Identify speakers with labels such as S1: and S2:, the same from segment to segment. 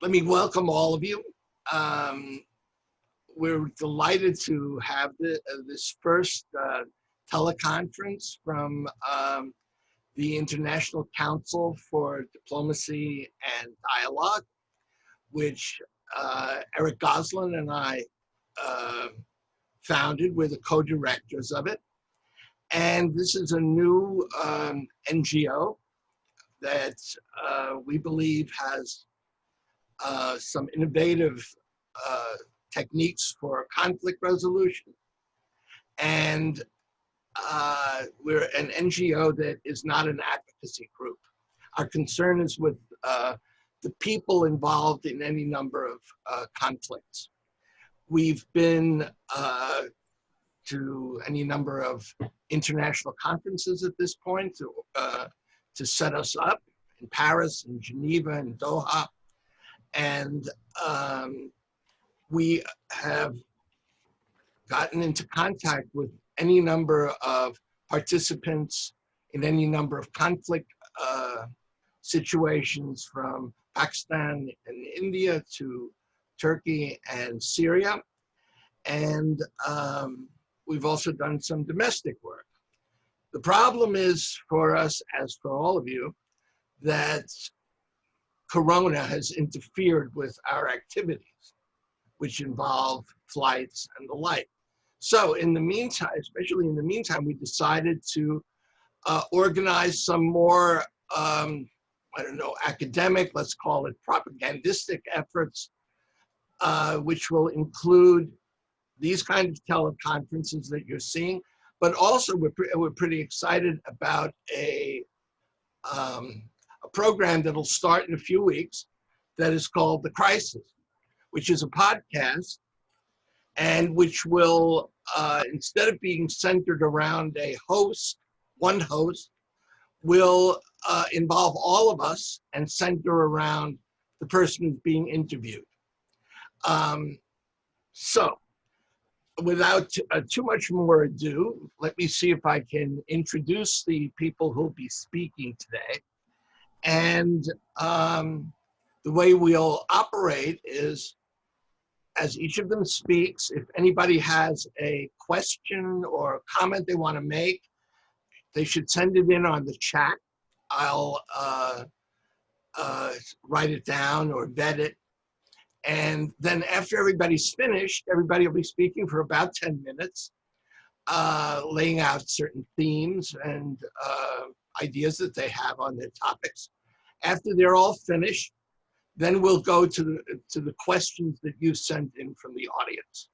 S1: Let me welcome all of you. We're delighted to have this first teleconference from the International Council for Diplomacy and Dialogue, which Eric Goslin and I founded. We're the co-directors of it. And this is a new NGO that we believe has some innovative techniques for conflict resolution. And we're an NGO that is not an advocacy group. Our concern is with the people involved in any number of conflicts. We've been to any number of international conferences at this point to set us up in Paris, in Geneva, in Doha. And we have gotten into contact with any number of participants in any number of conflict situations, from Pakistan and India to Turkey and Syria. And we've also done some domestic work. The problem is for us, as for all of you, that Corona has interfered with our activities, which involve flights and the like. So in the meantime, especially in the meantime, we decided to organize some more, I don't know, academic, let's call it propagandistic efforts, which will include these kind of teleconferences that you're seeing, but also we're pretty excited about a program that'll start in a few weeks that is called The Crisis, which is a podcast and which will, instead of being centered around a host, one host, will involve all of us and center around the person who's being interviewed. So without too much more ado, let me see if I can introduce the people who'll be speaking today. And the way we'll operate is, as each of them speaks, if anybody has a question or a comment they want to make, they should send it in on the chat. I'll write it down or vet it. And then after everybody's finished, everybody will be speaking for about 10 minutes, laying out certain themes and ideas that they have on their topics. After they're all finished, then we'll go to the questions that you sent in from the audience.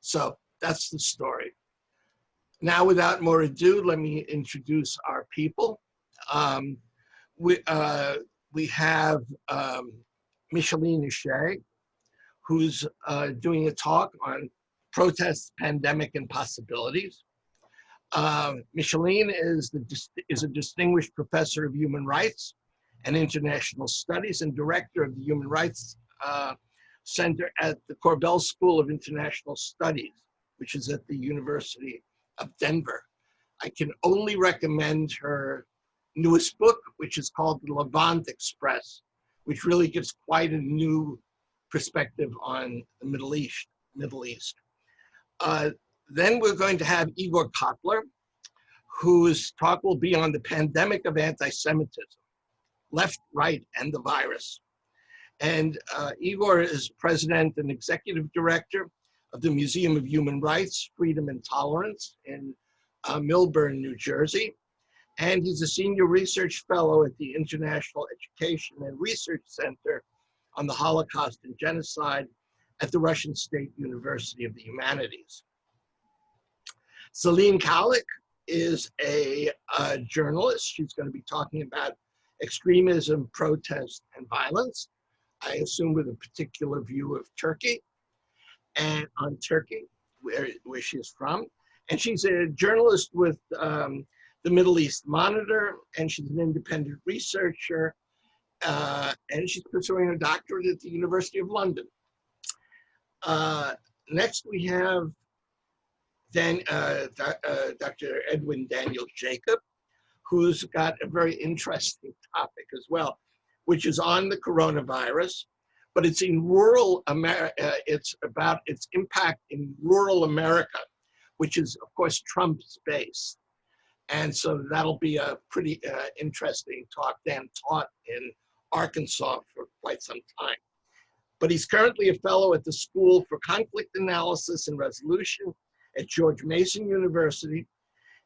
S1: So that's the story. Now, without more ado, let me introduce our people. We have Micheline Ishay, who's doing a talk on protests, pandemic, and possibilities. Micheline is a distinguished professor of human rights and international studies and director of the Human Rights Center at the Korbel School of International Studies, which is at the University of Denver. I can only recommend her newest book, which is called The Levant Express, which really gives quite a new perspective on the Middle East. Then we're going to have Igor Kotler, whose talk will be on the pandemic of anti-Semitism, left, right, and the virus. And Igor is president and executive director of the Museum of Human Rights, Freedom and Tolerance in Millburn, New Jersey. And he's a senior research fellow at the International Education and Research Center on the Holocaust and Genocide at the Russian State University of the Humanities. Celine Kalik is a journalist. She's going to be talking about extremism, protest, and violence, I assume with a particular view of Turkey, and on Turkey, where she's from. And she's a journalist with the Middle East Monitor, and she's an independent researcher, and she's pursuing a doctorate at the University of London. Next, we have Dr. Edwin Daniel Jacob, who's got a very interesting topic as well, which is on the coronavirus, but it's in rural America. It's about its impact in rural America, which is, of course, Trump's base. And so that'll be a pretty interesting talk. Dan taught in Arkansas for quite some time. But he's currently a fellow at the School for Conflict Analysis and Resolution at George Mason University.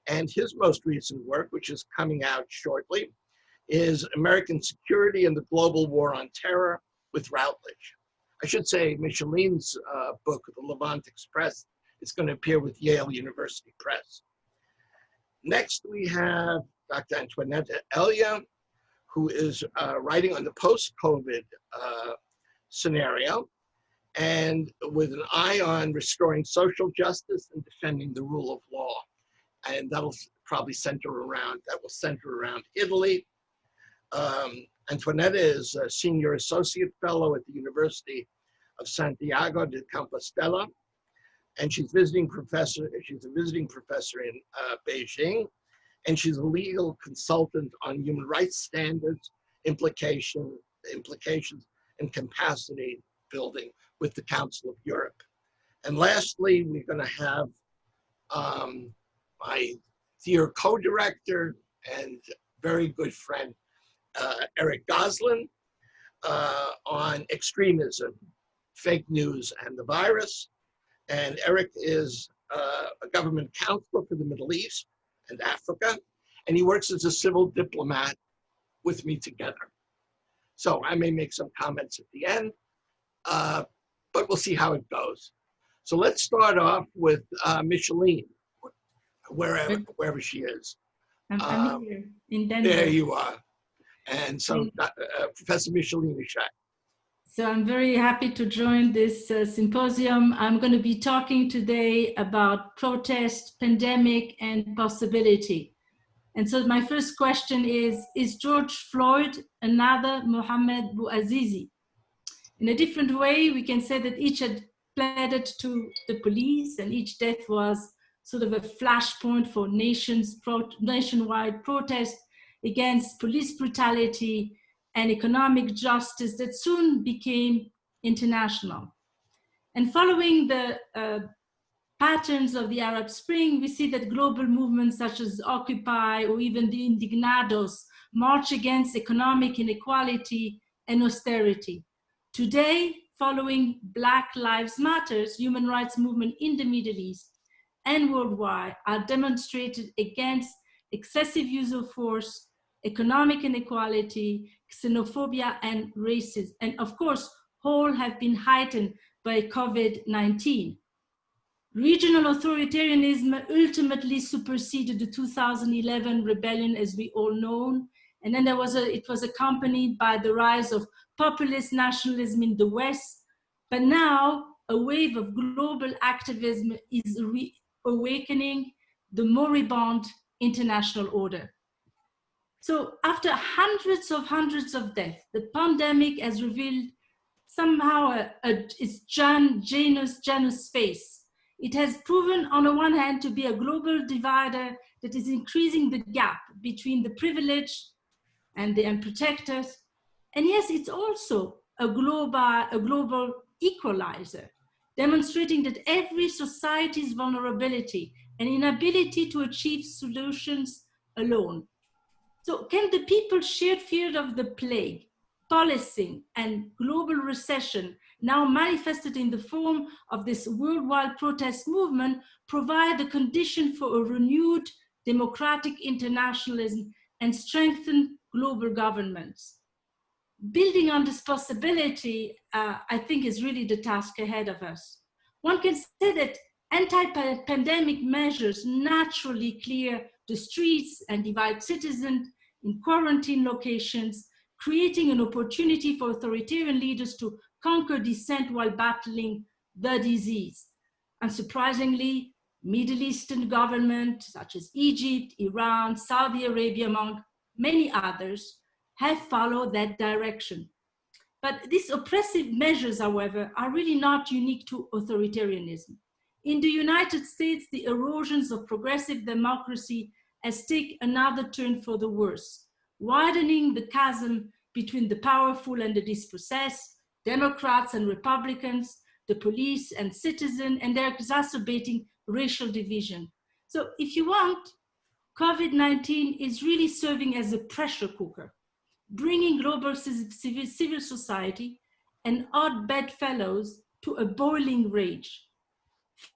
S1: And his most recent work, which is coming out shortly, is American Security and the Global War on Terror with Routledge. I should say Micheline's book, The Levant Express, is going to appear with Yale University Press. Next, we have Dr. Antoinette Elia, who is writing on the post-COVID scenario, and with an eye on restoring social justice and defending the rule of law. And that'll probably center around Italy. Antoinette is a senior associate fellow at the University of Santiago de Compostela, and she's a visiting professor in Beijing, and she's a legal consultant on human rights standards, implications, and capacity building with the Council of Europe. And lastly, we're going to have my dear co-director and very good friend, Eric Goslin, on extremism, fake news, and the virus. And Eric is a government counselor for the Middle East and Africa, and he works as a civil diplomat with me together. So I may make some comments at the end, but we'll see how it goes. So let's start off with Micheline, wherever she is.
S2: I'm here in Denver.
S1: There you are. And so Professor Micheline Ishak.
S2: So I'm very happy to join this symposium. I'm going to be talking today about protest, pandemic, and possibility. And so my first question is George Floyd another Mohammed Bouazizi? In a different way, we can say that each had pleaded to the police, and each death was sort of a flashpoint for nationwide protest against police brutality and economic justice that soon became international. And following the patterns of the Arab Spring, we see that global movements such as Occupy or even the Indignados march against economic inequality and austerity. Today, following Black Lives Matter's human rights movement in the Middle East and worldwide are demonstrated against excessive use of force, economic inequality, xenophobia, and racism. And of course, all have been heightened by COVID-19. Regional authoritarianism ultimately superseded the 2011 rebellion, as we all know. And then it was accompanied by the rise of populist nationalism in the West. But now a wave of global activism is reawakening the moribund international order. So after hundreds of deaths, the pandemic has revealed somehow its Janus face. It has proven on the one hand to be a global divider that is increasing the gap between the privileged and the unprotected. And yes, it's also a global equalizer, demonstrating that every society's vulnerability and inability to achieve solutions alone. So can the people shared fear of the plague, policing, and global recession, now manifested in the form of this worldwide protest movement, provide the condition for a renewed democratic internationalism and strengthen global governments? Building on this possibility, I think is really the task ahead of us. One can say that anti-pandemic measures naturally clear the streets and divide citizens in quarantine locations, creating an opportunity for authoritarian leaders to conquer dissent while battling the disease. Unsurprisingly, Middle Eastern governments such as Egypt, Iran, Saudi Arabia, among many others, have followed that direction. But these oppressive measures, however, are really not unique to authoritarianism. In the United States, the erosions of progressive democracy has taken another turn for the worse, widening the chasm between the powerful and the dispossessed, Democrats and Republicans, the police and citizens, and they're exacerbating racial division. So if you want, COVID-19 is really serving as a pressure cooker, bringing global civil society and odd bedfellows to a boiling rage.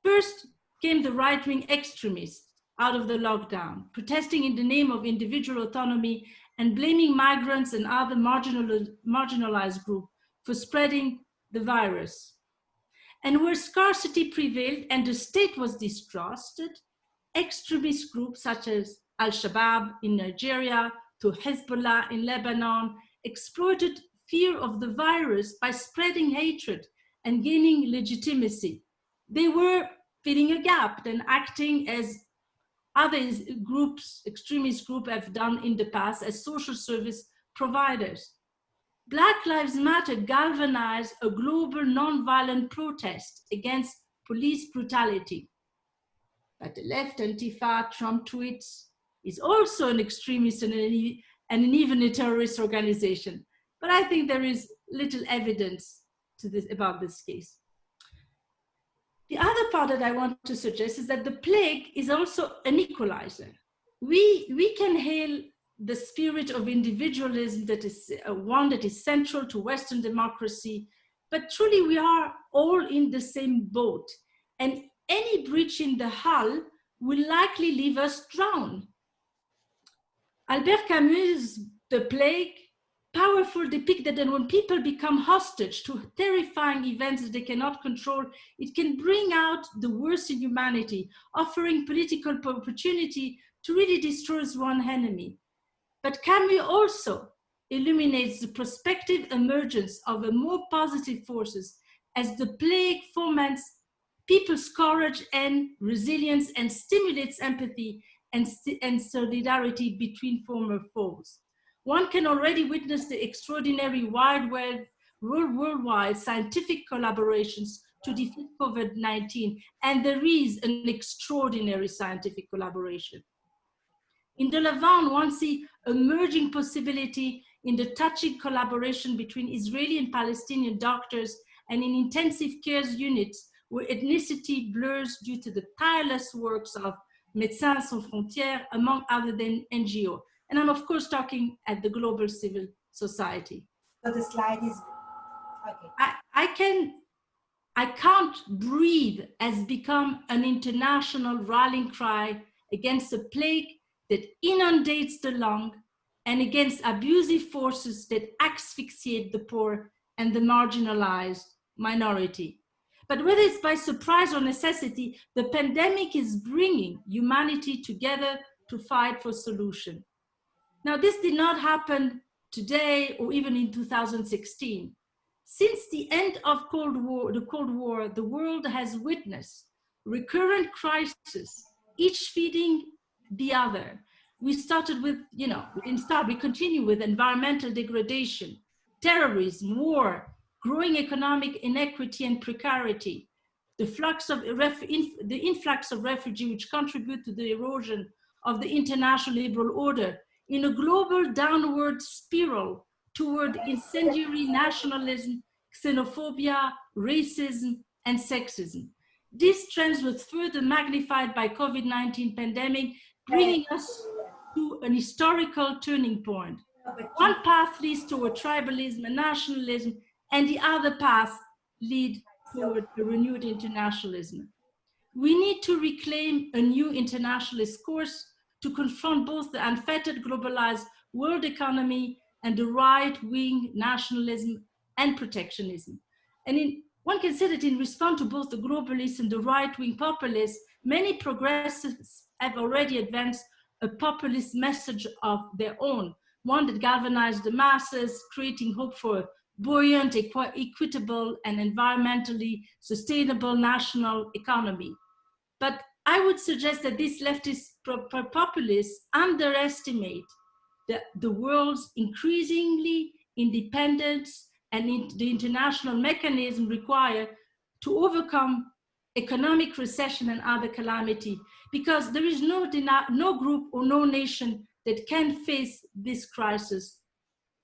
S2: First came the right-wing extremists out of the lockdown, protesting in the name of individual autonomy and blaming migrants and other marginalized groups for spreading the virus. And where scarcity prevailed and the state was distrusted, extremist groups such as Al-Shabaab in Nigeria to Hezbollah in Lebanon exploited fear of the virus by spreading hatred and gaining legitimacy. They were filling a gap and acting as other groups, extremist groups have done in the past as social service providers. Black Lives Matter galvanized a global nonviolent protest against police brutality. But the left, Antifa, Trump tweets, is also an extremist and even a terrorist organization. But I think there is little evidence to this, about this case. The other part that I want to suggest is that the plague is also an equalizer. We can hail the spirit of individualism that is one that is central to Western democracy, but truly we are all in the same boat. And any breach in the hull will likely leave us drowned. Albert Camus' The Plague powerfully depicted that when people become hostage to terrifying events that they cannot control, it can bring out the worst in humanity, offering political opportunity to really destroy one enemy. But Camus also illuminates the prospective emergence of a more positive forces as the plague foments people's courage and resilience and stimulates empathy and solidarity between former foes. One can already witness the extraordinary worldwide scientific collaborations to defeat COVID-19, and there is an extraordinary scientific collaboration. In the Levant, one sees emerging possibility in the touching collaboration between Israeli and Palestinian doctors and in intensive care units where ethnicity blurs due to the tireless works of Médecins Sans Frontières, among other than NGO. And I'm of course talking at the global civil society.
S3: So the slide is, okay.
S2: I Can't Breathe has become an international rallying cry against a plague that inundates the lung and against abusive forces that asphyxiate the poor and the marginalized minority. But whether it's by surprise or necessity, the pandemic is bringing humanity together to fight for solution. Now, this did not happen today or even in 2016. Since the end of the Cold War, the world has witnessed recurrent crises, each feeding the other. We started with, we continue with environmental degradation, terrorism, war, growing economic inequity and precarity, the influx of refugees which contribute to the erosion of the international liberal order in a global downward spiral toward incendiary nationalism, xenophobia, racism, and sexism. These trends were further magnified by COVID-19 pandemic, bringing us to an historical turning point. One path leads toward tribalism and nationalism, and the other path leads toward a renewed internationalism. We need to reclaim a new internationalist course to confront both the unfettered globalized world economy and the right-wing nationalism and protectionism. And one can say that in response to both the globalists and the right-wing populists, many progressives have already advanced a populist message of their own, one that galvanized the masses, creating hope for a buoyant, equitable, and environmentally sustainable national economy. But I would suggest that these leftist populists underestimate the world's increasingly independence and the international mechanism required to overcome economic recession and other calamity, because there is no group or no nation that can face this crisis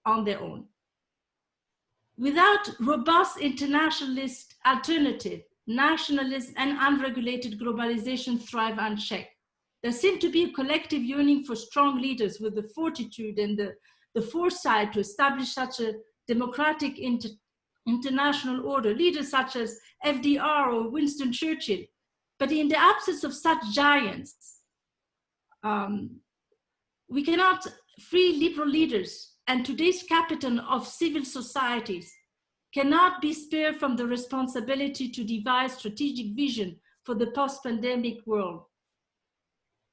S2: on their own. Without robust internationalist alternative, nationalism and unregulated globalization thrive unchecked. There seems to be a collective yearning for strong leaders with the fortitude and the foresight to establish such a democratic international order, leaders such as FDR or Winston Churchill. But in the absence of such giants, we cannot free liberal leaders and today's captain of civil societies cannot be spared from the responsibility to devise strategic vision for the post-pandemic world.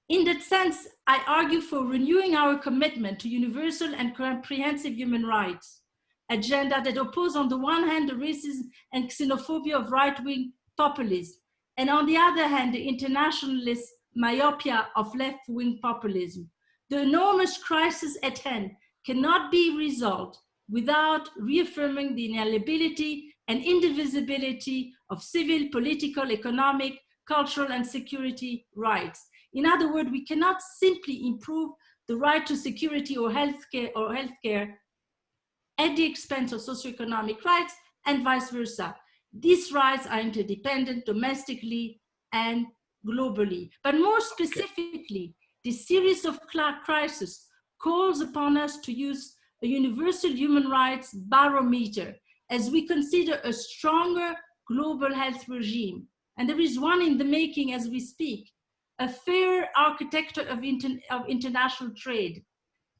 S2: In that sense, I argue for renewing our commitment to universal and comprehensive human rights, agenda that oppose on the one hand the racism and xenophobia of right-wing populism, and on the other hand the internationalist myopia of left-wing populism. The enormous crisis at hand cannot be resolved without reaffirming the inalienability and indivisibility of civil, political, economic, cultural, and security rights. In other words, we cannot simply improve the right to security or healthcare at the expense of socioeconomic rights and vice versa. These rights are interdependent domestically and globally. But more specifically, this series of crises calls upon us to use a universal human rights barometer as we consider a stronger global health regime. And there is one in the making as we speak, a fair architecture of international trade,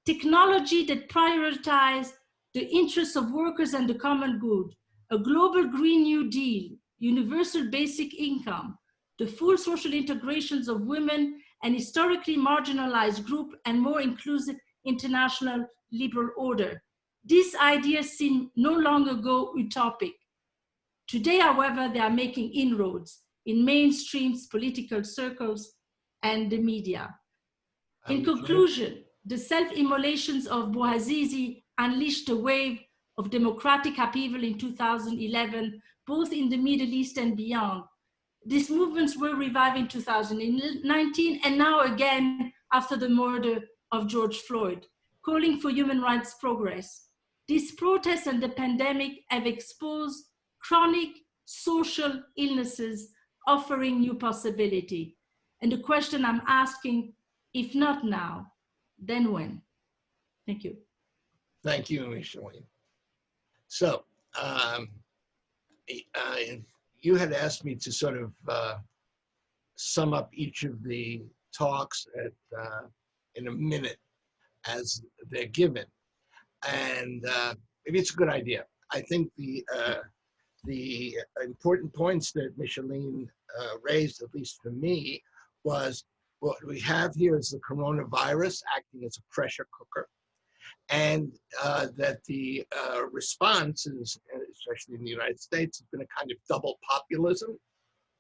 S2: technology that prioritizes the interests of workers and the common good, a global Green New Deal, universal basic income, the full social integrations of women and historically marginalized groups, and more inclusive international liberal order. These ideas seem no longer utopic. Today, however, they are making inroads in mainstream political circles and the media. In conclusion, the self-immolations of Bouazizi unleashed a wave of democratic upheaval in 2011, both in the Middle East and beyond. These movements were revived in 2019 and now again after the murder of George Floyd, calling for human rights progress. These protests and the pandemic have exposed chronic social illnesses offering new possibility. And the question I'm asking, if not now, then when? Thank you.
S1: Thank you, Micheline. So, you had asked me to sort of sum up each of the talks in a minute as they're given. And maybe it's a good idea. I think the important points that Micheline raised, at least for me, was what we have here is the coronavirus acting as a pressure cooker, and that the response is, especially in the United States, has been a kind of double populism,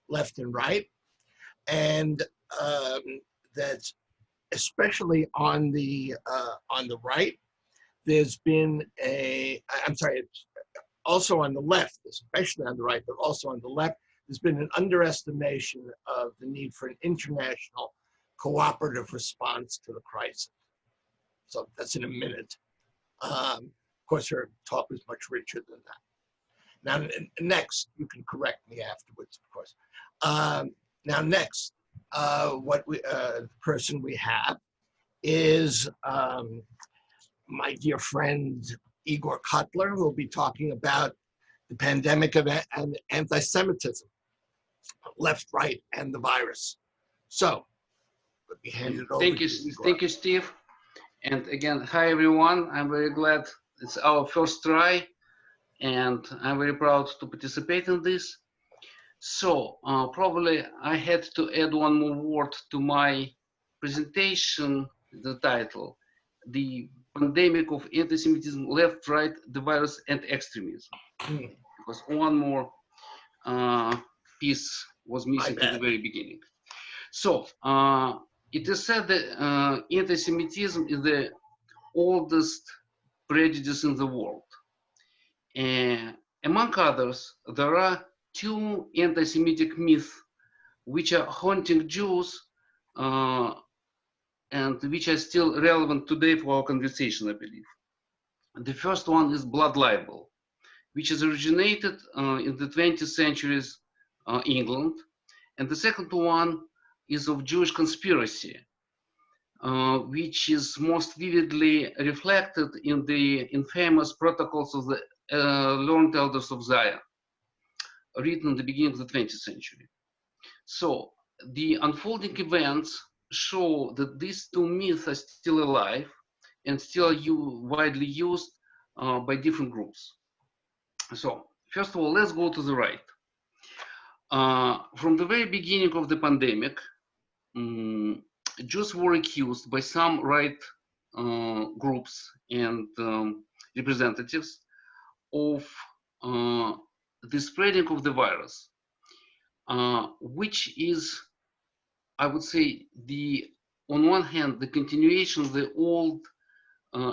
S1: left and right, and that especially on the right, there's been also on the left, especially on the right, but also on the left, there's been an underestimation of the need for an international cooperative response to the crisis. So that's in a minute. Of course, her talk was much richer than that. Now, next, you can correct me afterwards, of course. Now, next, the person we have is my dear friend Igor Cutler, who will be talking about the pandemic of anti-Semitism, left, right, and the virus. So, let me hand it over to Igor.
S3: Thank you, Steve. And again, hi everyone. I'm very glad it's our first try, and I'm very proud to participate in this. So probably I had to add one more word to my presentation, the title, The Pandemic of Anti-Semitism, Left, Right, the Virus, and Extremism. Because one more piece was missing at the very beginning. So it is said that anti-Semitism is the oldest prejudice in the world. Among others, there are two anti-Semitic myths which are haunting Jews and which are still relevant today for our conversation, I believe. The first one is blood libel. which is originated in the 20th century's England. And the second one is of Jewish conspiracy, which is most vividly reflected in the infamous protocols of the learned elders of Zion, written in the beginning of the 20th century. So the unfolding events show that these two myths are still alive and still widely used by different groups. So first of all, let's go to the right. From the very beginning of the pandemic, Jews were accused by some right groups and representatives of the spreading of the virus, which is, I would say, on one hand, the continuation of the old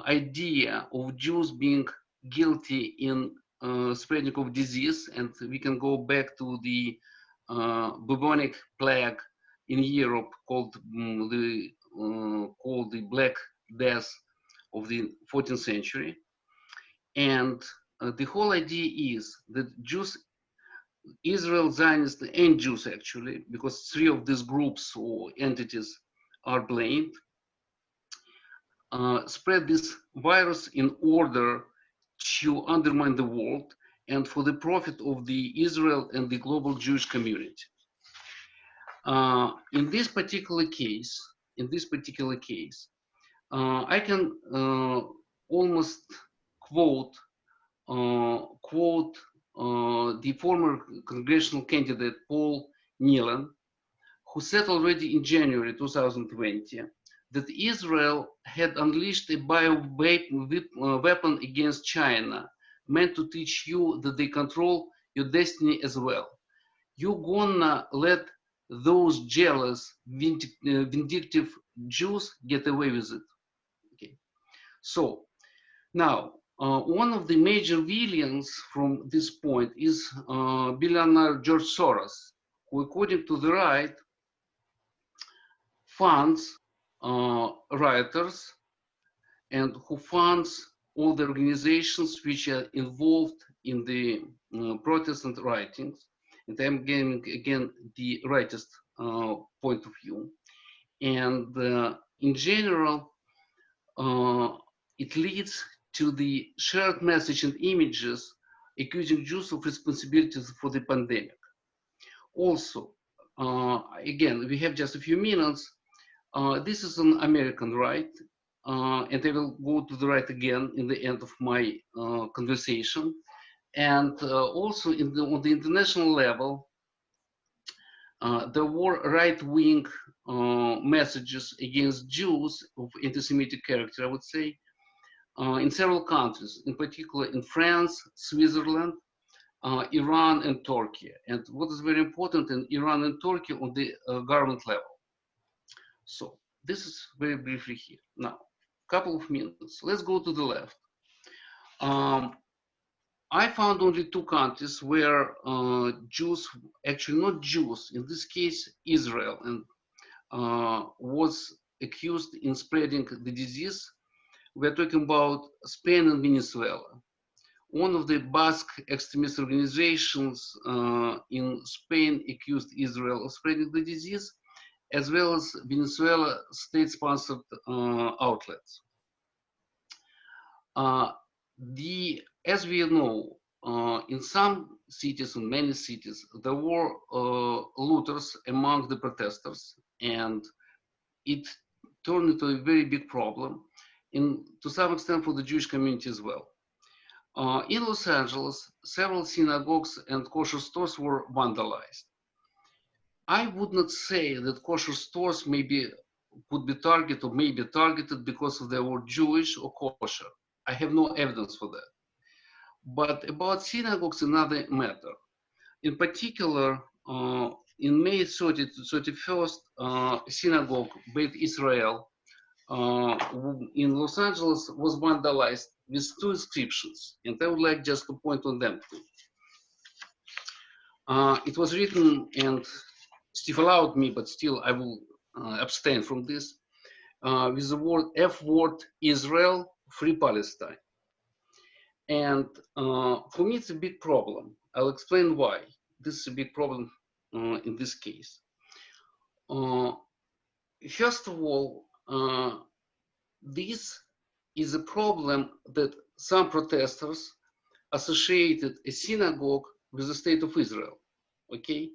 S3: idea of Jews being guilty in spreading of disease, and we can go back to the bubonic plague in Europe called the Black Death of the 14th century. And the whole idea is that Jews, Israel, Zionists, and Jews actually, because three of these groups or entities are blamed, spread this virus in order to undermine the world and for the profit of the Israel and the global Jewish community. In this particular case, I can almost quote the former congressional candidate Paul Nealon, who said already in January 2020 that Israel had unleashed a bioweapon against China, meant to teach you that they control your destiny as well. You're gonna let those jealous, vindictive Jews get away with it. Okay. So now, one of the major villains from this point is billionaire George Soros, who, according to the right, funds rioters and who funds all the organizations which are involved in the protests and riotings. And I'm getting again the rightist point of view. And in general, it leads to the shared message and images accusing Jews of responsibilities for the pandemic. Also, again, we have just a few minutes. This is an American right, and I will go to the right again in the end of my conversation. And also on the international level, there were right-wing messages against Jews of anti-Semitic character, I would say, in several countries, in particular in France, Switzerland, Iran, and Turkey. And what is very important in Iran and Turkey on the government level. So this is very briefly here. Now, a couple of minutes. Let's go to the left. I found only two countries where Jews, actually not Jews, in this case, Israel, and was accused in spreading the disease. We're talking about Spain and Venezuela. One of the Basque extremist organizations in Spain accused Israel of spreading the disease, as well as Venezuela state-sponsored outlets. As we know, in some cities, in many cities, there were looters among the protesters, and it turned into a very big problem, to some extent for the Jewish community as well. In Los Angeles, several synagogues and kosher stores were vandalized. I would not say that kosher stores could be targeted or may be targeted because they were Jewish or kosher. I have no evidence for that. But about synagogues, another matter. In particular, in May 30 to 31st, synagogue, Beit Israel, in Los Angeles was vandalized with two inscriptions, and I would like just to point on them too. It was written, and Steve allowed me, but still I will abstain from this, with the word F-word, Israel, Free Palestine. And for me, it's a big problem. I'll explain why. This is a big problem in this case. First of all, this is a problem that some protesters associated a synagogue with the state of Israel, okay?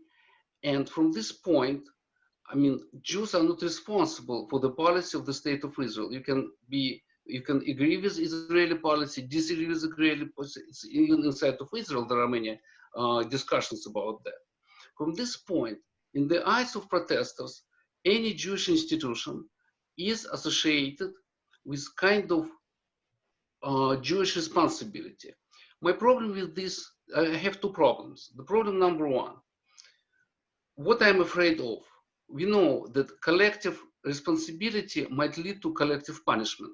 S3: And from this point, I mean, Jews are not responsible for the policy of the state of Israel. You can agree with Israeli policy, disagree with Israeli policy. Even inside of Israel, there are many discussions about that. From this point, in the eyes of protesters, any Jewish institution is associated with kind of Jewish responsibility. My problem with this, I have two problems. The problem number one, what I'm afraid of, we know that collective responsibility might lead to collective punishment,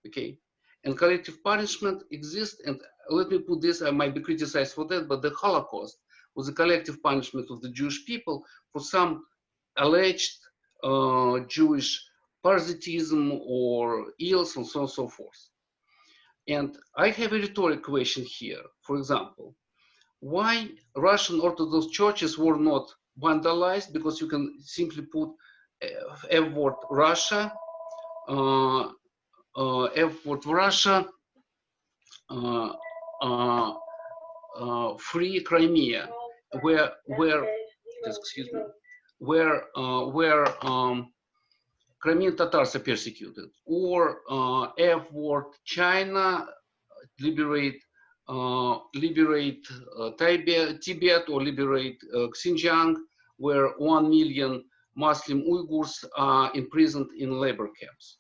S3: okay? And collective punishment exists, and let me put this, I might be criticized for that, but the Holocaust was a collective punishment of the Jewish people for some alleged Jewish parasitism or ills and so on and so forth. And I have a rhetoric question here. For example, why Russian Orthodox churches were not vandalized? Because you can simply put F word Russia, F word Russia, free Crimea, where excuse me, where Crimean Tatars are persecuted, or F word China, liberate Tibet, or liberate Xinjiang, where 1 million Muslim Uyghurs are imprisoned in labor camps.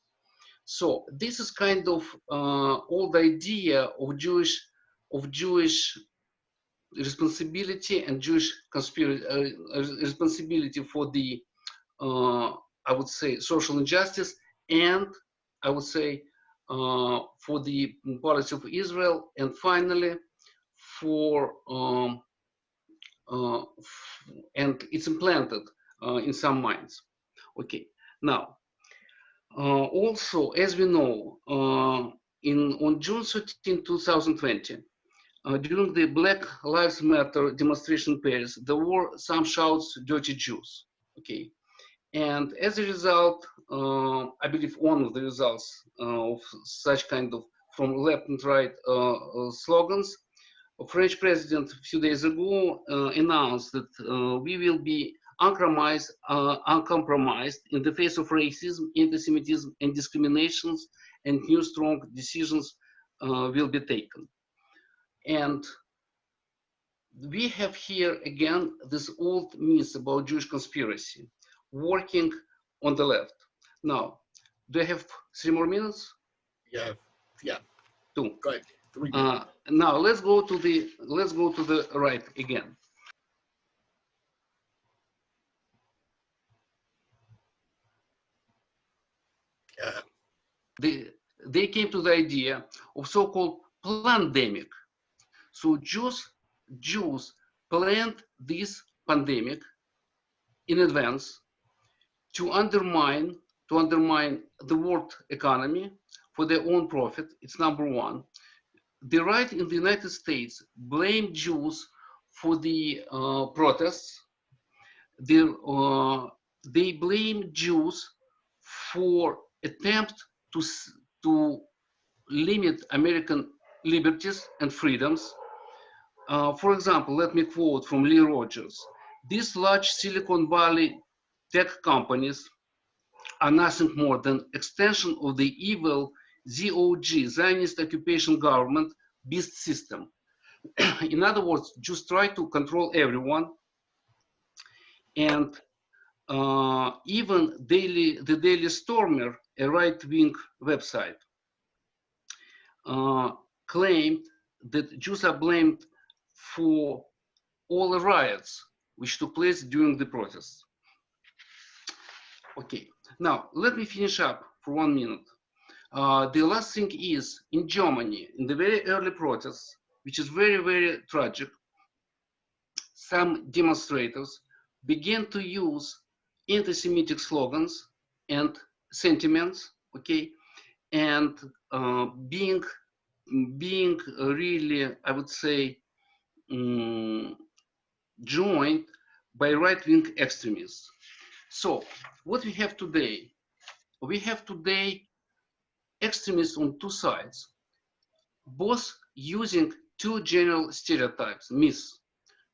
S3: So this is kind of old idea of Jewish responsibility and Jewish responsibility for the I would say social injustice, and I would say for the policy of Israel, and finally for and it's implanted in some minds. Okay, now also, as we know, on June 13, 2020, during the Black Lives Matter demonstration in Paris, there were some shouts, "Dirty Jews." Okay, and as a result, I believe one of the results of such kind of from left and right slogans, a French president a few days ago announced that we will be uncompromised in the face of racism, anti-Semitism, and discriminations, and new strong decisions will be taken. And we have here again this old myth about Jewish conspiracy working on the left. Now, do I have 3 more minutes?
S1: Yeah.
S3: 2.
S1: Go ahead. 3
S3: now let's go to the right again. They came to the idea of so-called pandemic. So Jews planned this pandemic in advance to undermine the world economy for their own profit. It's number one. The right in the United States blamed Jews for the protests. They blame Jews for attempt to limit American liberties and freedoms. For example, let me quote from Lee Rogers. These large Silicon Valley tech companies are nothing more than extension of the evil ZOG, Zionist occupation government, beast system. In other words, Jews try to control everyone, and even the Daily Stormer, a right-wing website, claimed that Jews are blamed for all the riots which took place during the protests. Okay, now let me finish up for 1 minute. The last thing is, in Germany, in the very early protests, which is very, very tragic, some demonstrators began to use anti-Semitic slogans and sentiments, okay, and being being really, I would say, joined by right-wing extremists. So what we have today? We have today extremists on two sides, both using two general stereotypes, myths,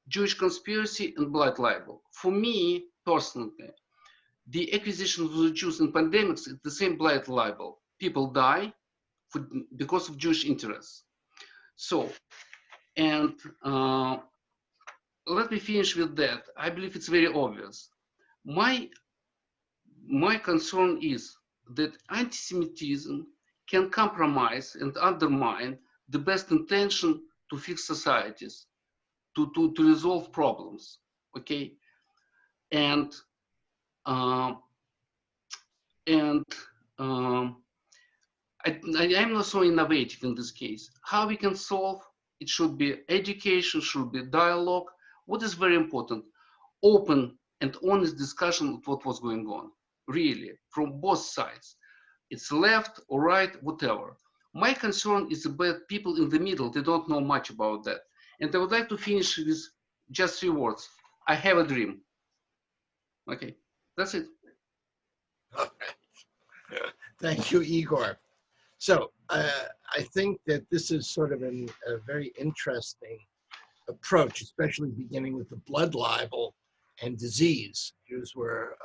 S3: Jewish conspiracy and blood libel. For me, personally, the acquisition of the Jews in pandemics is the same blood libel. People die because of Jewish interests. So, and let me finish with that. I believe it's very obvious. My concern is that anti-Semitism can compromise and undermine the best intention to fix societies, to resolve problems, okay? And um, I'm not so innovative in this case. How we can solve? It should be education, should be dialogue. What is very important? Open and honest discussion of what was going on, really, from both sides. It's left or right, whatever. My concern is about people in the middle. They don't know much about that. And I would like to finish with just 3 words. I have a dream. Okay, that's it.
S1: Okay. Thank you, Igor. So I think that this is sort of a very interesting approach, especially beginning with the blood libel and disease. Jews were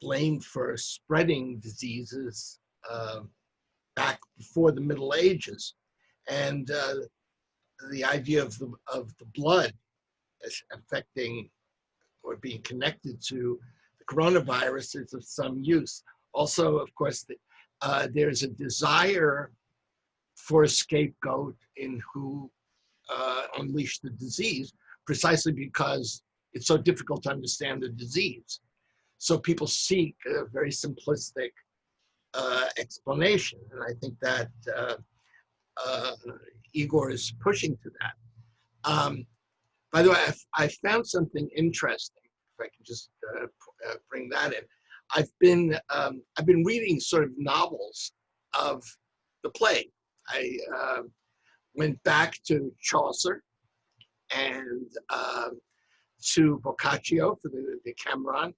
S1: blamed for spreading diseases back before the Middle Ages, and the idea of the blood affecting or being connected to the coronavirus is of some use. Also, of course, there's a desire for a scapegoat in who unleashed the disease, precisely because it's so difficult to understand the disease. So people seek a very simplistic explanation, and I think that Igor is pushing to that. By the way, I found something interesting. If I can just bring that in, I've been reading sort of novels of the plague. I went back to Chaucer and to Boccaccio for the Decameron,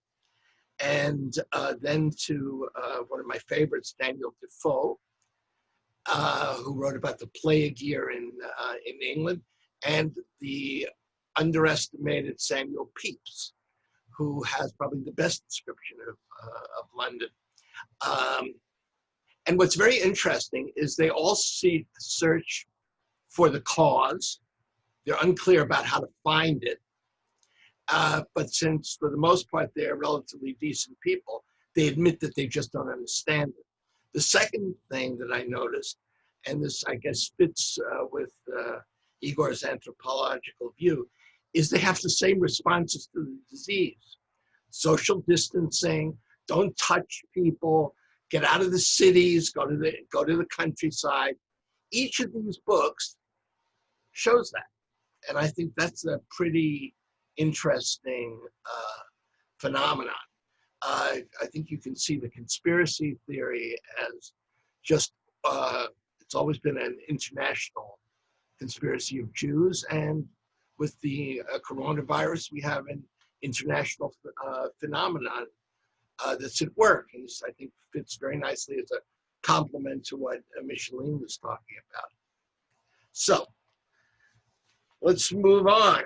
S1: and then to one of my favorites, Daniel Defoe, who wrote about the plague year in England, and the underestimated Samuel Pepys, who has probably the best description of London. And what's very interesting is they all search for the cause. They're unclear about how to find it. But since, for the most part, they're relatively decent people, they admit that they just don't understand it. The second thing that I noticed, and this, I guess, fits with Igor's anthropological view, is they have the same responses to the disease. Social distancing, don't touch people, get out of the cities, go to the countryside. Each of these books shows that. And I think that's a pretty interesting phenomenon. I think you can see the conspiracy theory as just, it's always been an international conspiracy of Jews, and with the coronavirus, we have an international phenomenon that's at work, and this, I think, fits very nicely as a complement to what Micheline was talking about. So, let's move on.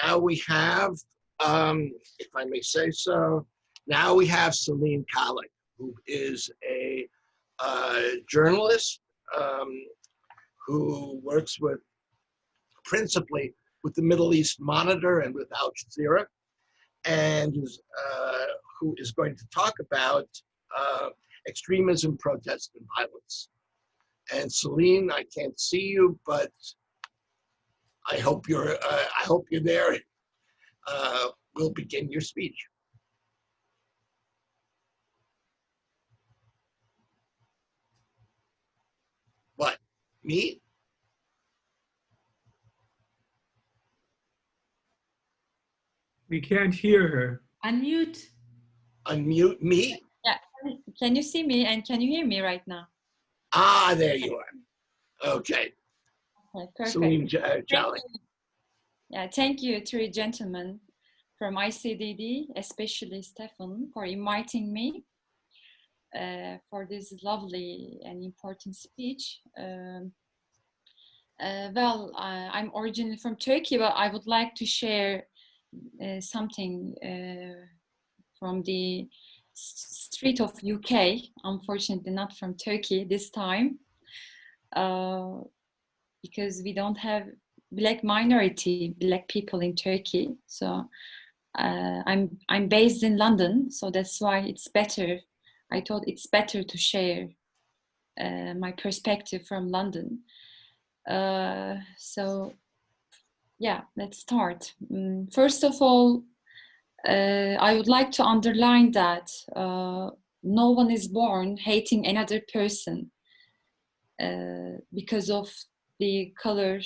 S1: Now we have, if I may say so, now we have Celine Kalik, who is a journalist who works with, principally with the Middle East Monitor and with Al Jazeera, and who is going to talk about extremism, protest, and violence. And Celine, I can't see you, but I hope you're there. We'll begin your speech. What? Me?
S4: We can't hear her.
S2: Unmute.
S1: Unmute me?
S5: Yeah. Can you see me and can you hear me right now?
S1: Ah, there you are. Okay.
S5: Okay, perfect.
S1: Salim
S5: Thank
S1: Jolly.
S5: you. Yeah, thank you, three gentlemen from ICDD, especially Stefan, for inviting me for this lovely and important speech. Well, I'm originally from Turkey, but I would like to share something from the street of UK, unfortunately not from Turkey this time, because we don't have Black minority, Black people in Turkey. So I'm based in London, so that's why it's better. I thought it's better to share my perspective from London. So yeah, let's start. First of all, I would like to underline that no one is born hating another person because of the color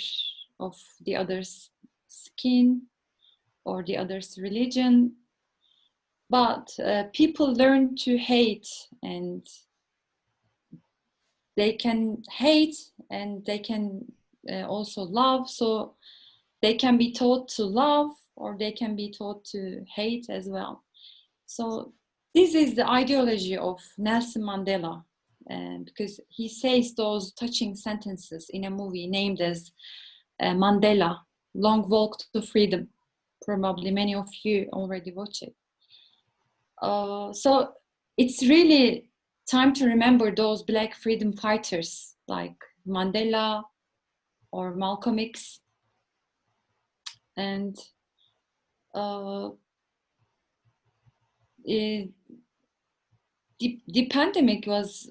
S5: of the other's skin or the other's religion. But people learn to hate, and they can hate and they can also love. So they can be taught to love or they can be taught to hate as well. So this is the ideology of Nelson Mandela, because he says those touching sentences in a movie named as Mandela, Long Walk to Freedom. Probably many of you already watched it. So it's really time to remember those Black freedom fighters like Mandela or Malcolm X. And the pandemic was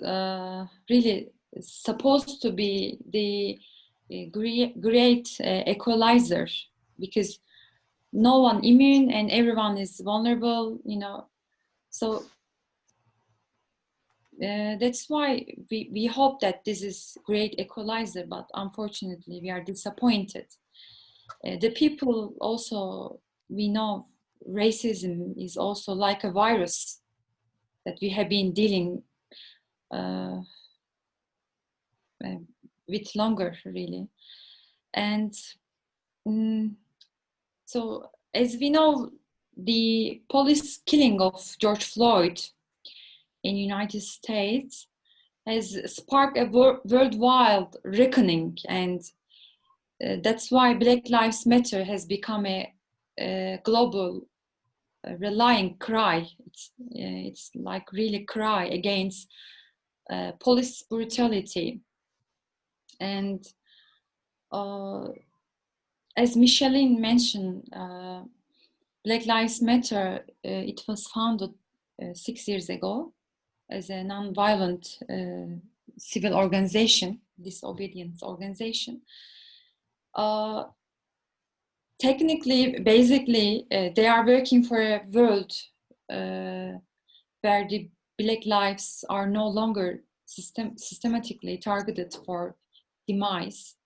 S5: really supposed to be the great equalizer, because no one immune and everyone is vulnerable, you know. So that's why we hope that this is great equalizer, but unfortunately we are disappointed. The people also, we know racism is also like a virus that we have been dealing with longer, really. And so as we know, the police killing of George Floyd in the United States has sparked a worldwide reckoning, and that's why Black Lives Matter has become a global rallying cry. It's like really cry against police brutality. And as Micheline mentioned, Black Lives Matter, it was founded 6 years ago as a non-violent civil organization, disobedience organization. Technically, basically, they are working for a world where the Black lives are no longer systematically targeted for demise,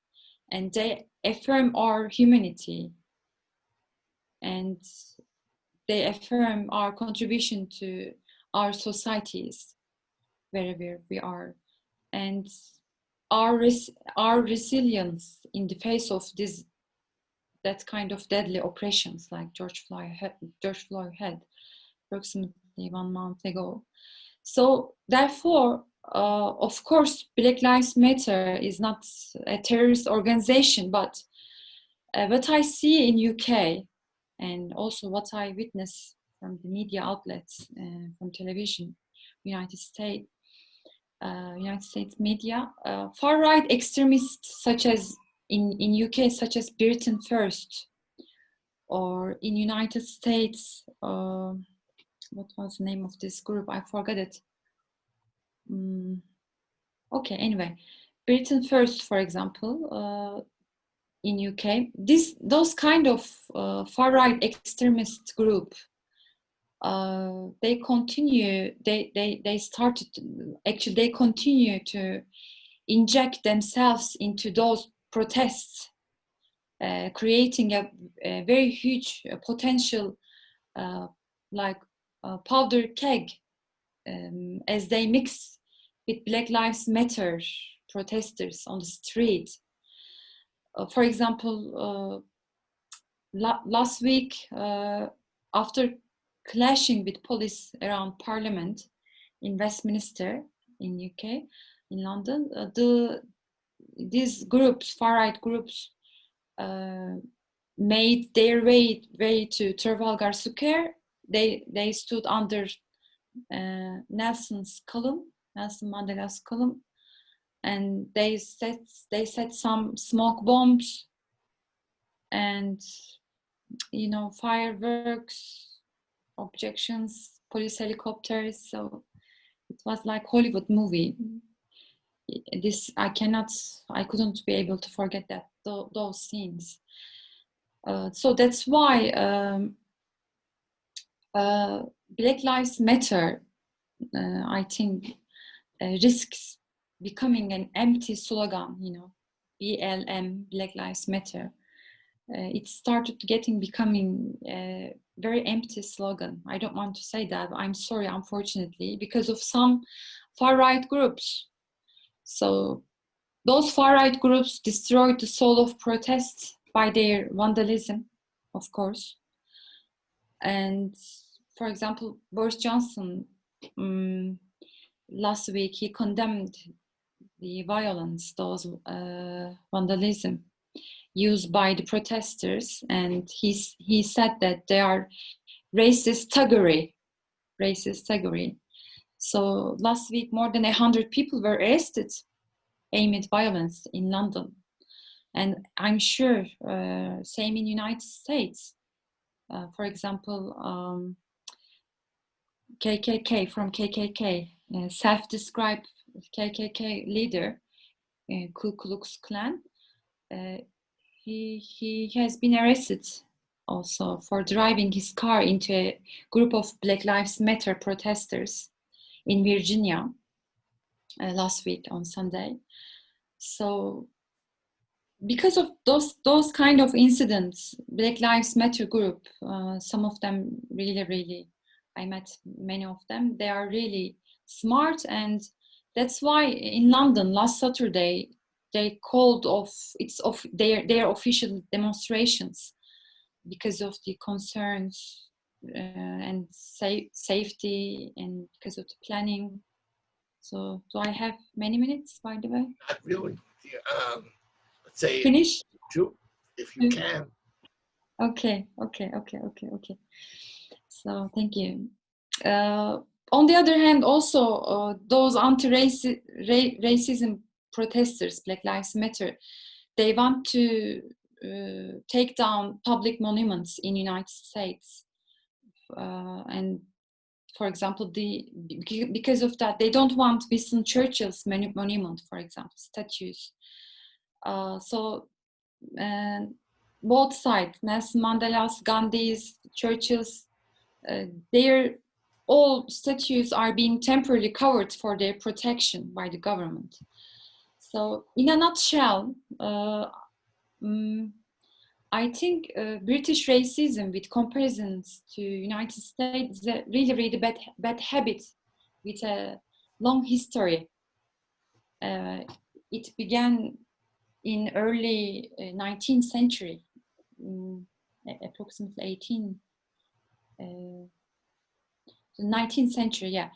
S5: and they affirm our humanity, and they affirm our contribution to our societies wherever we are, and our resilience in the face of that kind of deadly oppressions like George Floyd had approximately 1 month ago. So therefore, of course, Black Lives Matter is not a terrorist organization, but what I see in UK and also what I witness from the media outlets, from television, United States media, far-right extremists such as in UK, such as Britain First, or in United States, what was the name of this group? I forgot it. Okay, anyway, Britain First, for example, in UK, those kind of far-right extremist group, they continue. They started actually. They continue to inject themselves into those protests, creating a very huge potential, like powder keg, as they mix with Black Lives Matter protesters on the street. For example, last week, after clashing with police around Parliament in Westminster, in UK, in London, these groups, far-right groups, made their way to Trafalgar Square. They stood under Nelson Mandela's column, and they set some smoke bombs and, you know, fireworks, objections, police helicopters. So it was like Hollywood movie. This I couldn't be able to forget that those scenes. So that's why Black Lives Matter, I think, risks becoming an empty slogan. You know, BLM, Black Lives Matter. It started becoming a very empty slogan. I don't want to say that, but I'm sorry, unfortunately, because of some far-right groups. So those far-right groups destroyed the soul of protest by their vandalism, of course. And for example, Boris Johnson, last week, he condemned the violence, those vandalism used by the protesters, and he said that they are racist thuggery. So last week, more than 100 people were arrested amid violence in London, and I'm sure same in United States. For example, KKK, self-described KKK leader, Ku Klux Klan. He has been arrested also for driving his car into a group of Black Lives Matter protesters in Virginia last week on Sunday. So because of those kind of incidents, Black Lives Matter group, some of them really, I met many of them, they are really smart, and that's why in London last Saturday they called off their official demonstrations because of the concerns and safety, and because of the planning. So do I have many minutes, by the way?
S1: Not really. Let's say
S5: Finish?
S1: 2, if you can.
S5: Okay. So thank you. On the other hand, also those anti-racism protesters, Black Lives Matter, they want to take down public monuments in United States, and for example, because of that, they don't want Winston Churchill's monument, for example, statues. So both sides, Nelson Mandela's, Gandhi's, Churchill's, their all statues are being temporarily covered for their protection by the government. So in a nutshell, I think British racism, with comparisons to United States, is a really bad habit with a long history. It began in early 19th century, approximately 19th century, yeah,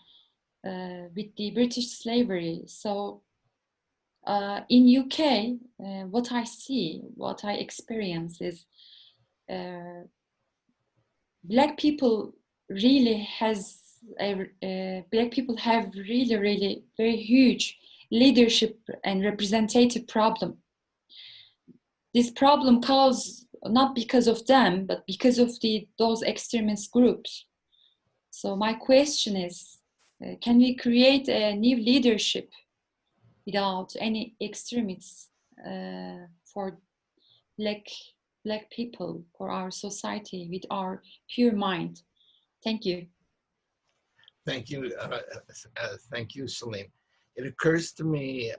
S5: with the British slavery. So in UK, what I see, what I experience is Black people really Black people have really very huge leadership and representative problem. This problem caused not because of them, but because of those extremist groups. So my question is, can we create a new leadership without any extremists for Black people, for our society, with our pure mind? Thank you.
S1: Thank you. Thank you, Salim. It occurs to me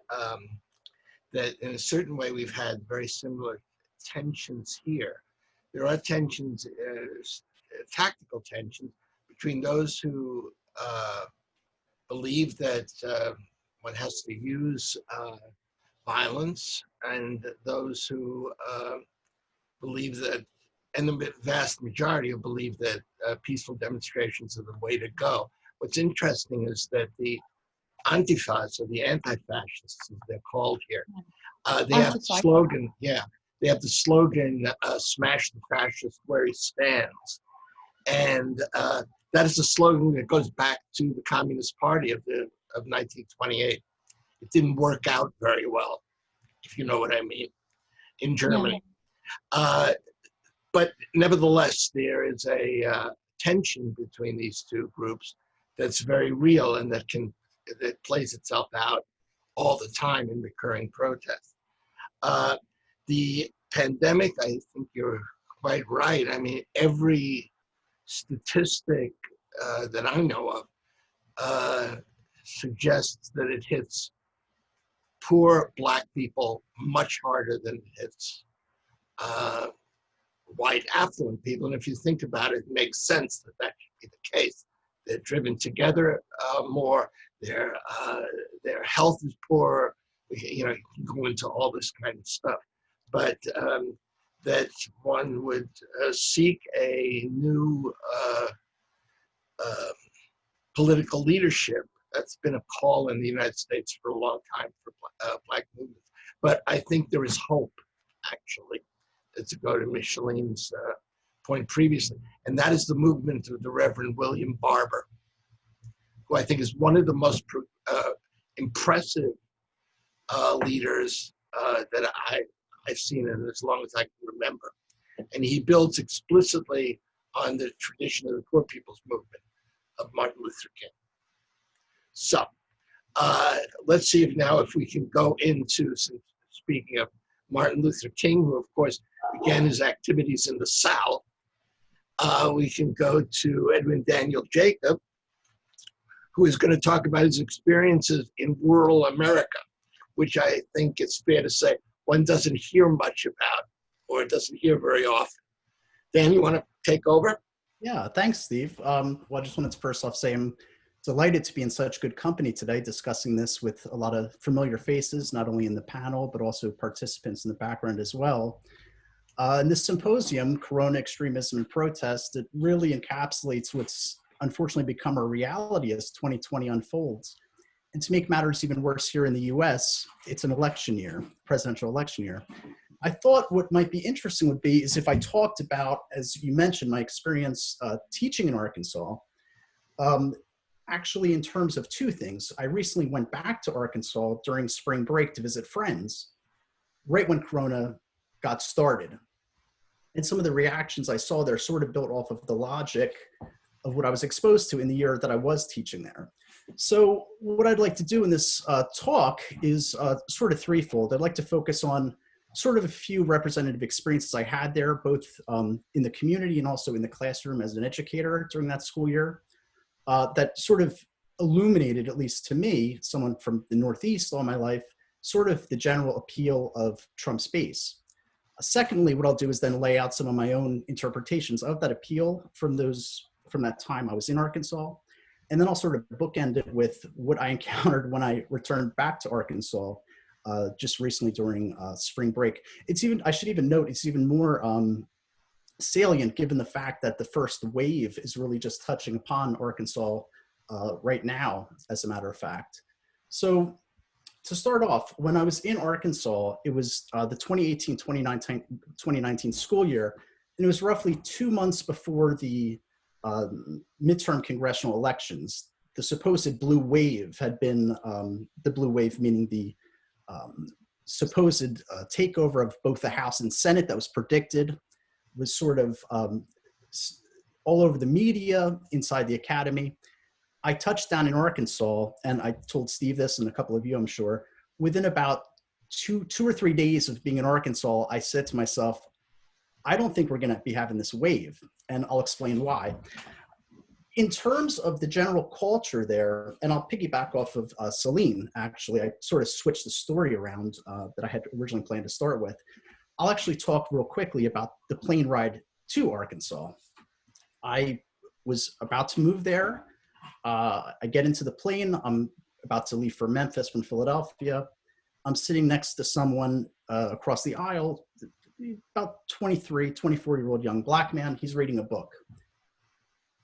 S1: that in a certain way we've had very similar tensions here. There are tensions, tactical tensions, between those who believe that one has to use violence, and those who believe that, and the vast majority who believe that peaceful demonstrations are the way to go. What's interesting is that the Antifas, or the anti-fascists, as they're called here, they have the slogan, they have the slogan, smash the fascist where he stands. And that is a slogan that goes back to the Communist Party of 1928. It didn't work out very well, if you know what I mean, in Germany. Yeah. But nevertheless, there is a tension between these two groups that's very real and that plays itself out all the time in recurring protests. The pandemic, I think you're quite right. I mean, every statistic that I know of suggests that it hits poor Black people much harder than it hits white affluent people. And if you think about it, it makes sense that that should be the case. They're driven together more. Their health is poor. You know, you can go into all this kind of stuff. But that one would seek a new political leadership. That's been a call in the United States for a long time for Black movements. But I think there is hope, actually, to go to Micheline's point previously. And that is the movement of the Reverend William Barber, who I think is one of the most impressive leaders that I've seen in as long as I can remember. And he builds explicitly on the tradition of the Poor People's Movement of Martin Luther King. So let's see if we can go into, speaking of Martin Luther King, who of course began his activities in the South, we can go to Edwin Daniel Jacob, who is going to talk about his experiences in rural America, which I think it's fair to say one doesn't hear much about, or doesn't hear very often. Dan, you want to take over?
S6: Yeah, thanks, Steve. Well, I just wanted to first off say I'm delighted to be in such good company today discussing this with a lot of familiar faces, not only in the panel, but also participants in the background as well. In this symposium, Corona, Extremism, and Protest, it really encapsulates what's unfortunately become a reality as 2020 unfolds. And to make matters even worse here in the US, it's an election year, presidential election year. I thought what might be interesting would be is if I talked about, as you mentioned, my experience teaching in Arkansas, actually in terms of two things. I recently went back to Arkansas during spring break to visit friends, right when Corona got started. And some of the reactions I saw there sort of built off of the logic of what I was exposed to in the year that I was teaching there. So what I'd like to do in this talk is sort of threefold. I'd like to focus on sort of a few representative experiences I had there, both in the community and also in the classroom as an educator during that school year, that sort of illuminated, at least to me, someone from the Northeast all my life, sort of the general appeal of Trump's base. Secondly, what I'll do is then lay out some of my own interpretations of that appeal from that time I was in Arkansas. And then I'll sort of bookend it with what I encountered when I returned back to Arkansas just recently during spring break. I should even note, it's even more salient given the fact that the first wave is really just touching upon Arkansas right now, as a matter of fact. So to start off, when I was in Arkansas, it was the 2018-2019 school year, and it was roughly 2 months before the midterm congressional elections. The supposed blue wave had been, the blue wave meaning the supposed takeover of both the House and Senate that was predicted, was sort of all over the media, inside the academy. I touched down in Arkansas, and I told Steve this and a couple of you, I'm sure, within about two or 3 days of being in Arkansas, I said to myself, I don't think we're going to be having this wave, and I'll explain why. In terms of the general culture there, and I'll piggyback off of Celine, actually, I sort of switched the story around that I had originally planned to start with. I'll actually talk real quickly about the plane ride to Arkansas. I was about to move there. I get into the plane. I'm about to leave for Memphis from Philadelphia. I'm sitting next to someone across the aisle, about 23, 24-year-old young black man. He's reading a book.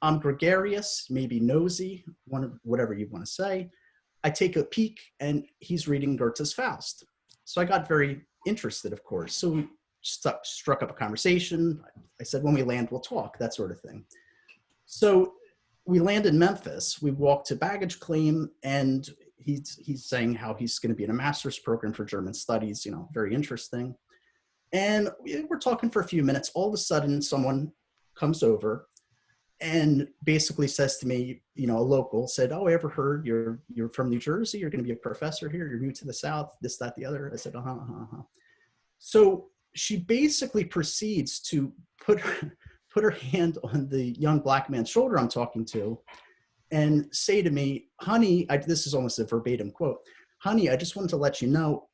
S6: I'm gregarious, maybe nosy, whatever you want to say. I take a peek and he's reading Goethe's Faust. So I got very interested, of course. So we struck up a conversation. I said, when we land, we'll talk, that sort of thing. So we land in Memphis. We walk to baggage claim, and he's saying how he's going to be in a master's program for German studies, you know, very interesting. And we're talking for a few minutes. All of a sudden, someone comes over and basically says to me, you know, a local said, "Oh, I ever heard you're from New Jersey? You're going to be a professor here. You're new to the South, this, that, the other." I said, uh-huh. So she basically proceeds to put her hand on the young black man's shoulder I'm talking to and say to me, "Honey," this is almost a verbatim quote, "Honey, I just wanted to let you know,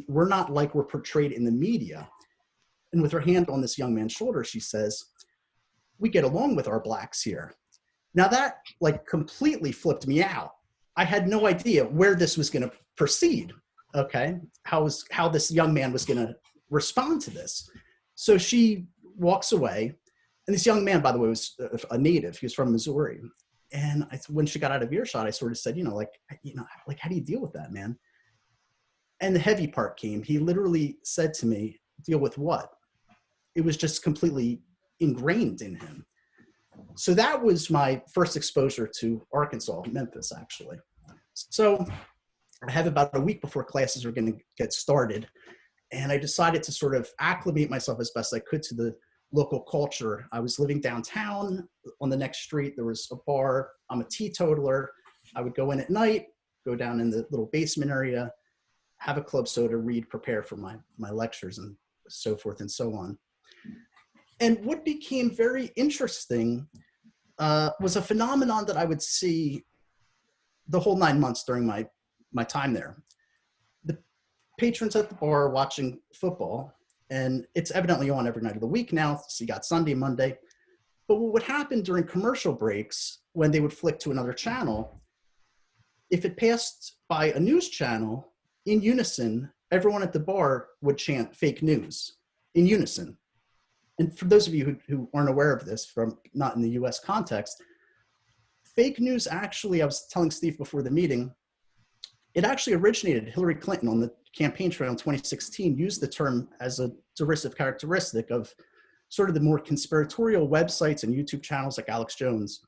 S6: we're not like we're portrayed in the media." And with her hand on this young man's shoulder, she says, "We get along with our blacks here." Now that like completely flipped me out. I had no idea where this was going to proceed. Okay. How this young man was going to respond to this. So she walks away. And this young man, by the way, was a native. He was from Missouri. And when she got out of earshot, I sort of said, like, how do you deal with that, man? And the heavy part came. He literally said to me, "Deal with what?" It was just completely ingrained in him. So that was my first exposure to Arkansas, Memphis, actually. So I have about a week before classes are going to get started. And I decided to sort of acclimate myself as best I could to the local culture. I was living downtown. On the next street, there was a bar. I'm a teetotaler. I would go in at night, go down in the little basement area, have a club soda, read, prepare for my lectures, and so forth and so on. And what became very interesting was a phenomenon that I would see the whole 9 months during my time there. The patrons at the bar watching football, and it's evidently on every night of the week now, so you got Sunday, Monday. But what would happen during commercial breaks when they would flick to another channel, if it passed by a news channel, in unison, everyone at the bar would chant "fake news" in unison. And for those of you who aren't aware of this, from not in the US context, fake news actually, I was telling Steve before the meeting, it actually originated. Hillary Clinton on the campaign trail in 2016 used the term as a derisive characteristic of sort of the more conspiratorial websites and YouTube channels like Alex Jones.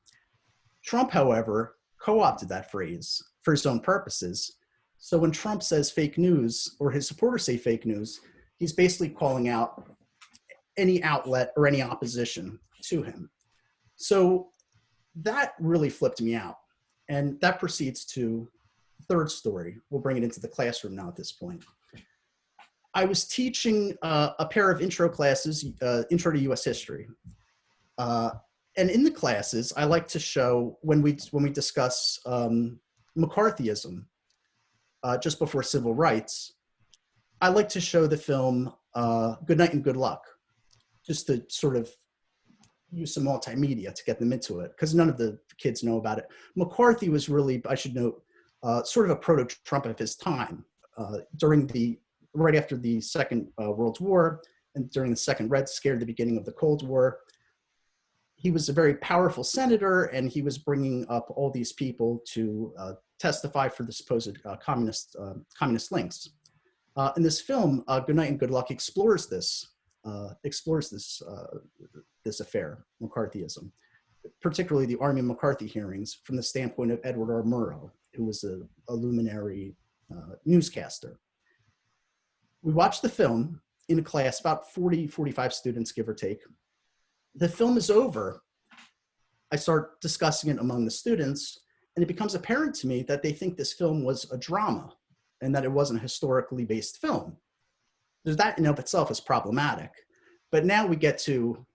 S6: Trump, however, co-opted that phrase for his own purposes. So when Trump says fake news, or his supporters say fake news, he's basically calling out any outlet or any opposition to him. So that really flipped me out. And that proceeds to the third story. We'll bring it into the classroom now at this point. I was teaching a pair of intro classes, Intro to US History. And in the classes, I like to show, when we discuss McCarthyism, just before civil rights, I like to show the film Good Night and Good Luck, just to sort of use some multimedia to get them into it, because none of the kids know about it. McCarthy was really, I should note, sort of a proto-Trump of his time. Right after the Second World War and during the Second Red Scare, the beginning of the Cold War, he was a very powerful senator, and he was bringing up all these people to testify for the supposed communist links. And this film, Good Night and Good Luck, explores this affair, McCarthyism, particularly the Army McCarthy hearings from the standpoint of Edward R. Murrow, who was a luminary newscaster. We watched the film in a class, about 40, 45 students, give or take. The film is over. I start discussing it among the students, and it becomes apparent to me that they think this film was a drama and that it wasn't a historically based film. That in and of itself is problematic. But now we get to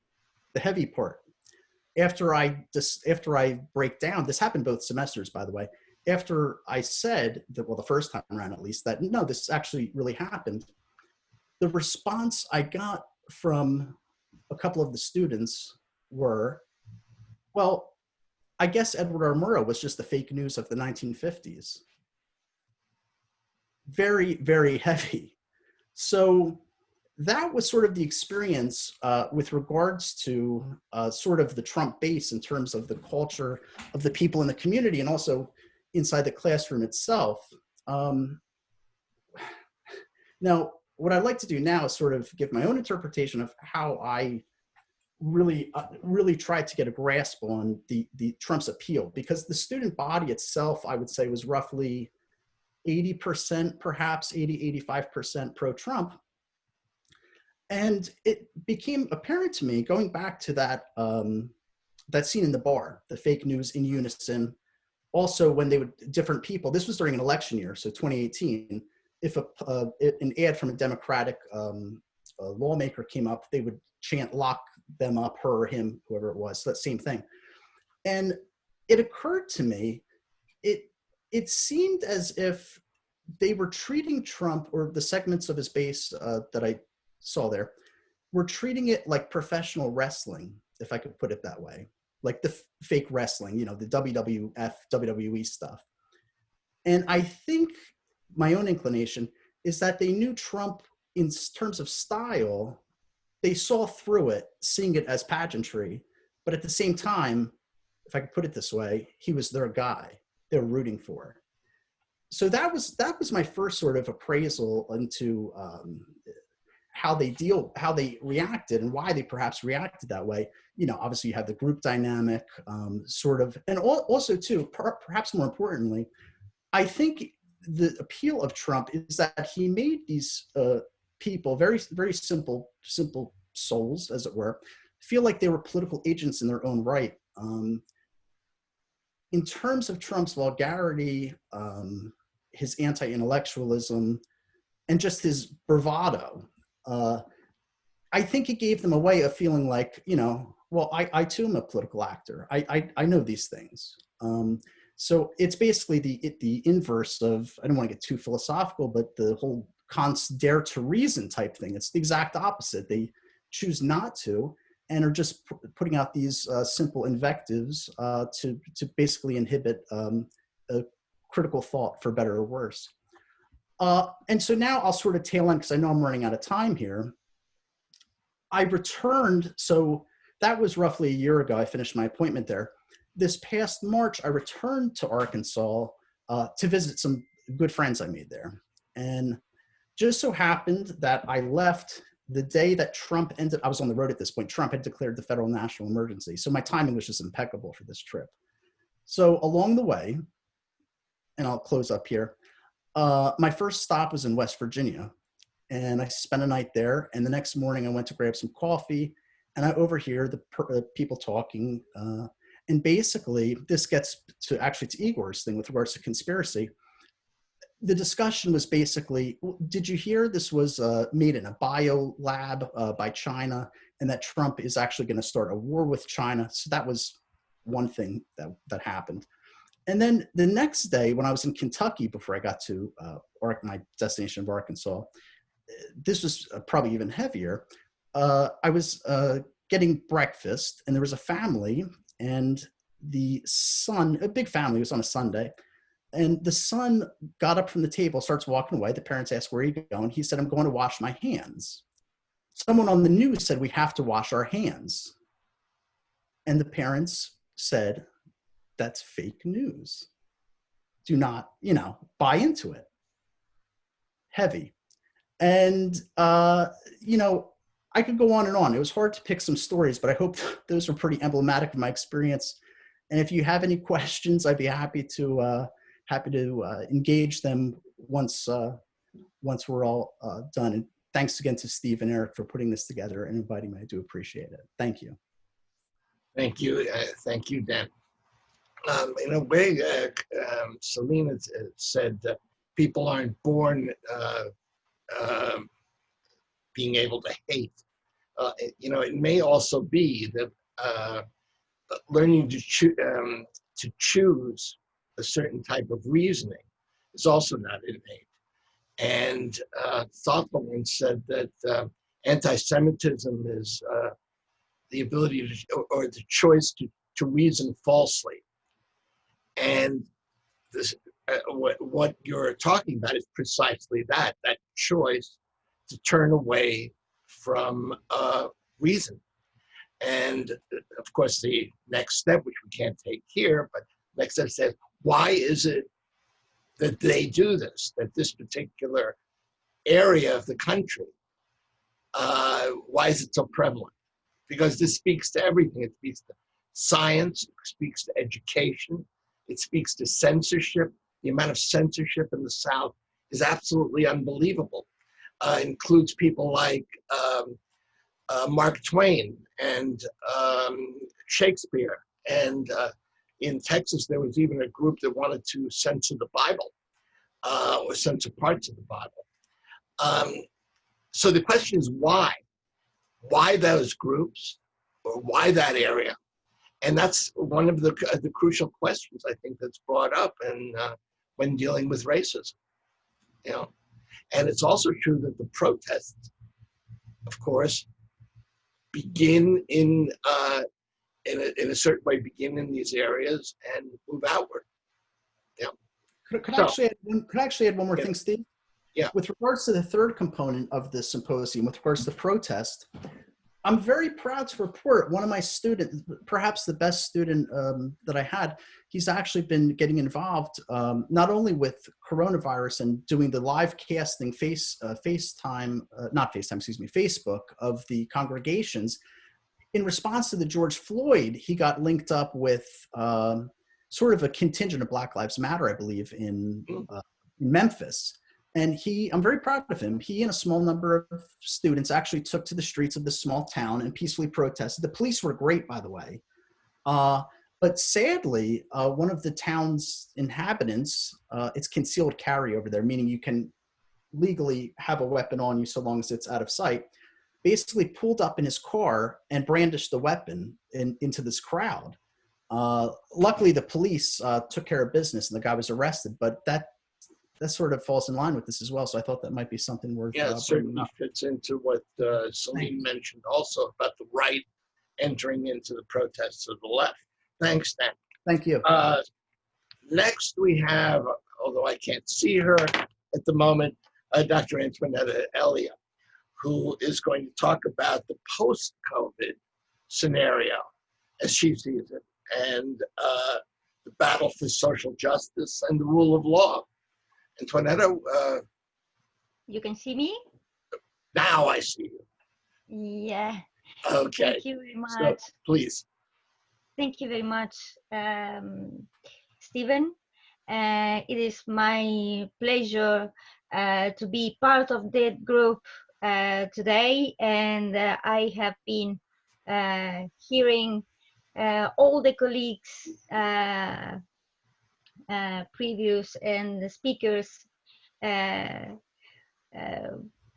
S6: the heavy part. After I break down, this happened both semesters, by the way, after I said that, well, the first time around at least, that no, this actually really happened, the response I got from a couple of the students were, well, I guess Edward R. Murrow was just the fake news of the 1950s. very, very heavy. So that was sort of the experience with regards to sort of the Trump base in terms of the culture of the people in the community and also inside the classroom itself. Now, what I'd like to do now is sort of give my own interpretation of how I really tried to get a grasp on the Trump's appeal, because the student body itself, I would say, was roughly 80%, perhaps 85% pro-Trump. And it became apparent to me, going back to that, that scene in the bar, the fake news in unison, also when they would, different people, this was during an election year, so 2018, if an ad from a Democratic lawmaker came up, they would chant, lock them up, her or him, whoever it was, so that same thing. And it occurred to me, it seemed as if they were treating Trump, or the segments of his base that I saw there, were treating it like professional wrestling, if I could put it that way, like the fake wrestling, you know, the WWF, WWE stuff. And I think my own inclination is that they knew Trump in terms of style, they saw through it, seeing it as pageantry, but at the same time, if I could put it this way, he was their guy they were rooting for. So that was my first sort of appraisal into how they reacted and why they perhaps reacted that way. You know, obviously you have the group dynamic, sort of, and also too, perhaps more importantly, I think the appeal of Trump is that he made these people, very, very simple souls, as it were, feel like they were political agents in their own right. In terms of Trump's vulgarity, his anti-intellectualism, and just his bravado, I think it gave them a way of feeling like, you know, well, I too am a political actor. I know these things. So it's basically the inverse of, I don't want to get too philosophical, but the whole Kant's dare to reason type thing. It's the exact opposite. They choose not to and are just putting out these simple invectives to basically inhibit a critical thought, for better or worse. And so now I'll sort of tail end, because I know I'm running out of time here. I returned, so that was roughly a year ago. I finished my appointment there. This past March, I returned to Arkansas to visit some good friends I made there. And just so happened that I left the day that Trump ended, I was on the road at this point, Trump had declared the federal national emergency. So my timing was just impeccable for this trip. So along the way, and I'll close up here, my first stop was in West Virginia. And I spent a night there. And the next morning I went to grab some coffee, and I overhear the people talking. And basically, this gets to actually to Igor's thing with regards to conspiracy. The discussion was basically, did you hear this was made in a bio lab by China, and that Trump is actually going to start a war with China? So that was one thing that happened. And then the next day, when I was in Kentucky, before I got to my destination of Arkansas, this was probably even heavier. I was getting breakfast, and there was a family, and the son, a big family, it was on a Sunday, and the son got up from the table, starts walking away. The parents asked, where are you going? He said, I'm going to wash my hands. Someone on the news said, we have to wash our hands. And the parents said, that's fake news. Do not, buy into it. Heavy. And, I could go on and on. It was hard to pick some stories, but I hope those were pretty emblematic of my experience. And if you have any questions, I'd be happy to engage them once we're all done. And thanks again to Steve and Eric for putting this together and inviting me. I do appreciate it. Thank you.
S1: Thank you. Thank you, Dan. In a way, Selena said that people aren't born being able to hate. It may also be that learning to choose a certain type of reasoning is also not innate. And thoughtful one said that anti-Semitism is the ability to, or the choice to reason falsely. And this, what you're talking about is precisely that choice to turn away from reason. And of course, the next step, which we can't take here, but next step says, why is it that they do this, that this particular area of the country, why is it so prevalent? Because this speaks to everything. It speaks to science, it speaks to education, it speaks to censorship. The amount of censorship in the South is absolutely unbelievable. Includes people like Mark Twain and Shakespeare. And in Texas, there was even a group that wanted to censor the Bible or censor parts of the Bible. So the question is why? Why those groups or why that area? And that's one of the crucial questions I think that's brought up when dealing with racism. You know, and it's also true that the protests, of course, begin in a certain way, begin in these areas and move outward. Yeah.
S6: Could I actually add one more thing, Steve?
S1: Yeah.
S6: With regards to the third component of the symposium, with regards to protest, I'm very proud to report one of my students, perhaps the best student that I had, he's actually been getting involved not only with coronavirus and doing the live casting Facebook of the congregations. In response to the George Floyd, he got linked up with sort of a contingent of Black Lives Matter, I believe, in Memphis. And I'm very proud of him. He and a small number of students actually took to the streets of this small town and peacefully protested. The police were great, by the way. But sadly, one of the town's inhabitants, it's concealed carry over there, meaning you can legally have a weapon on you so long as it's out of sight, basically pulled up in his car and brandished the weapon into this crowd. Luckily, the police took care of business and the guy was arrested, but that sort of falls in line with this as well. So I thought that might be something worth
S1: it certainly fits into what Salim mentioned also about the right entering into the protests of the left. Thanks, Dan.
S6: Thank you.
S1: Next we have, although I can't see her at the moment, Dr. Antoinetta Elia, who is going to talk about the post-COVID scenario as she sees it, and the battle for social justice and the rule of law. Antoinetta,
S7: you can see me?
S1: Now I see you.
S7: Yeah.
S1: Okay.
S7: Thank you very much.
S1: So, please.
S7: Thank you very much, Stephen. It is my pleasure to be part of that group today, and I have been hearing all the colleagues previous and the speakers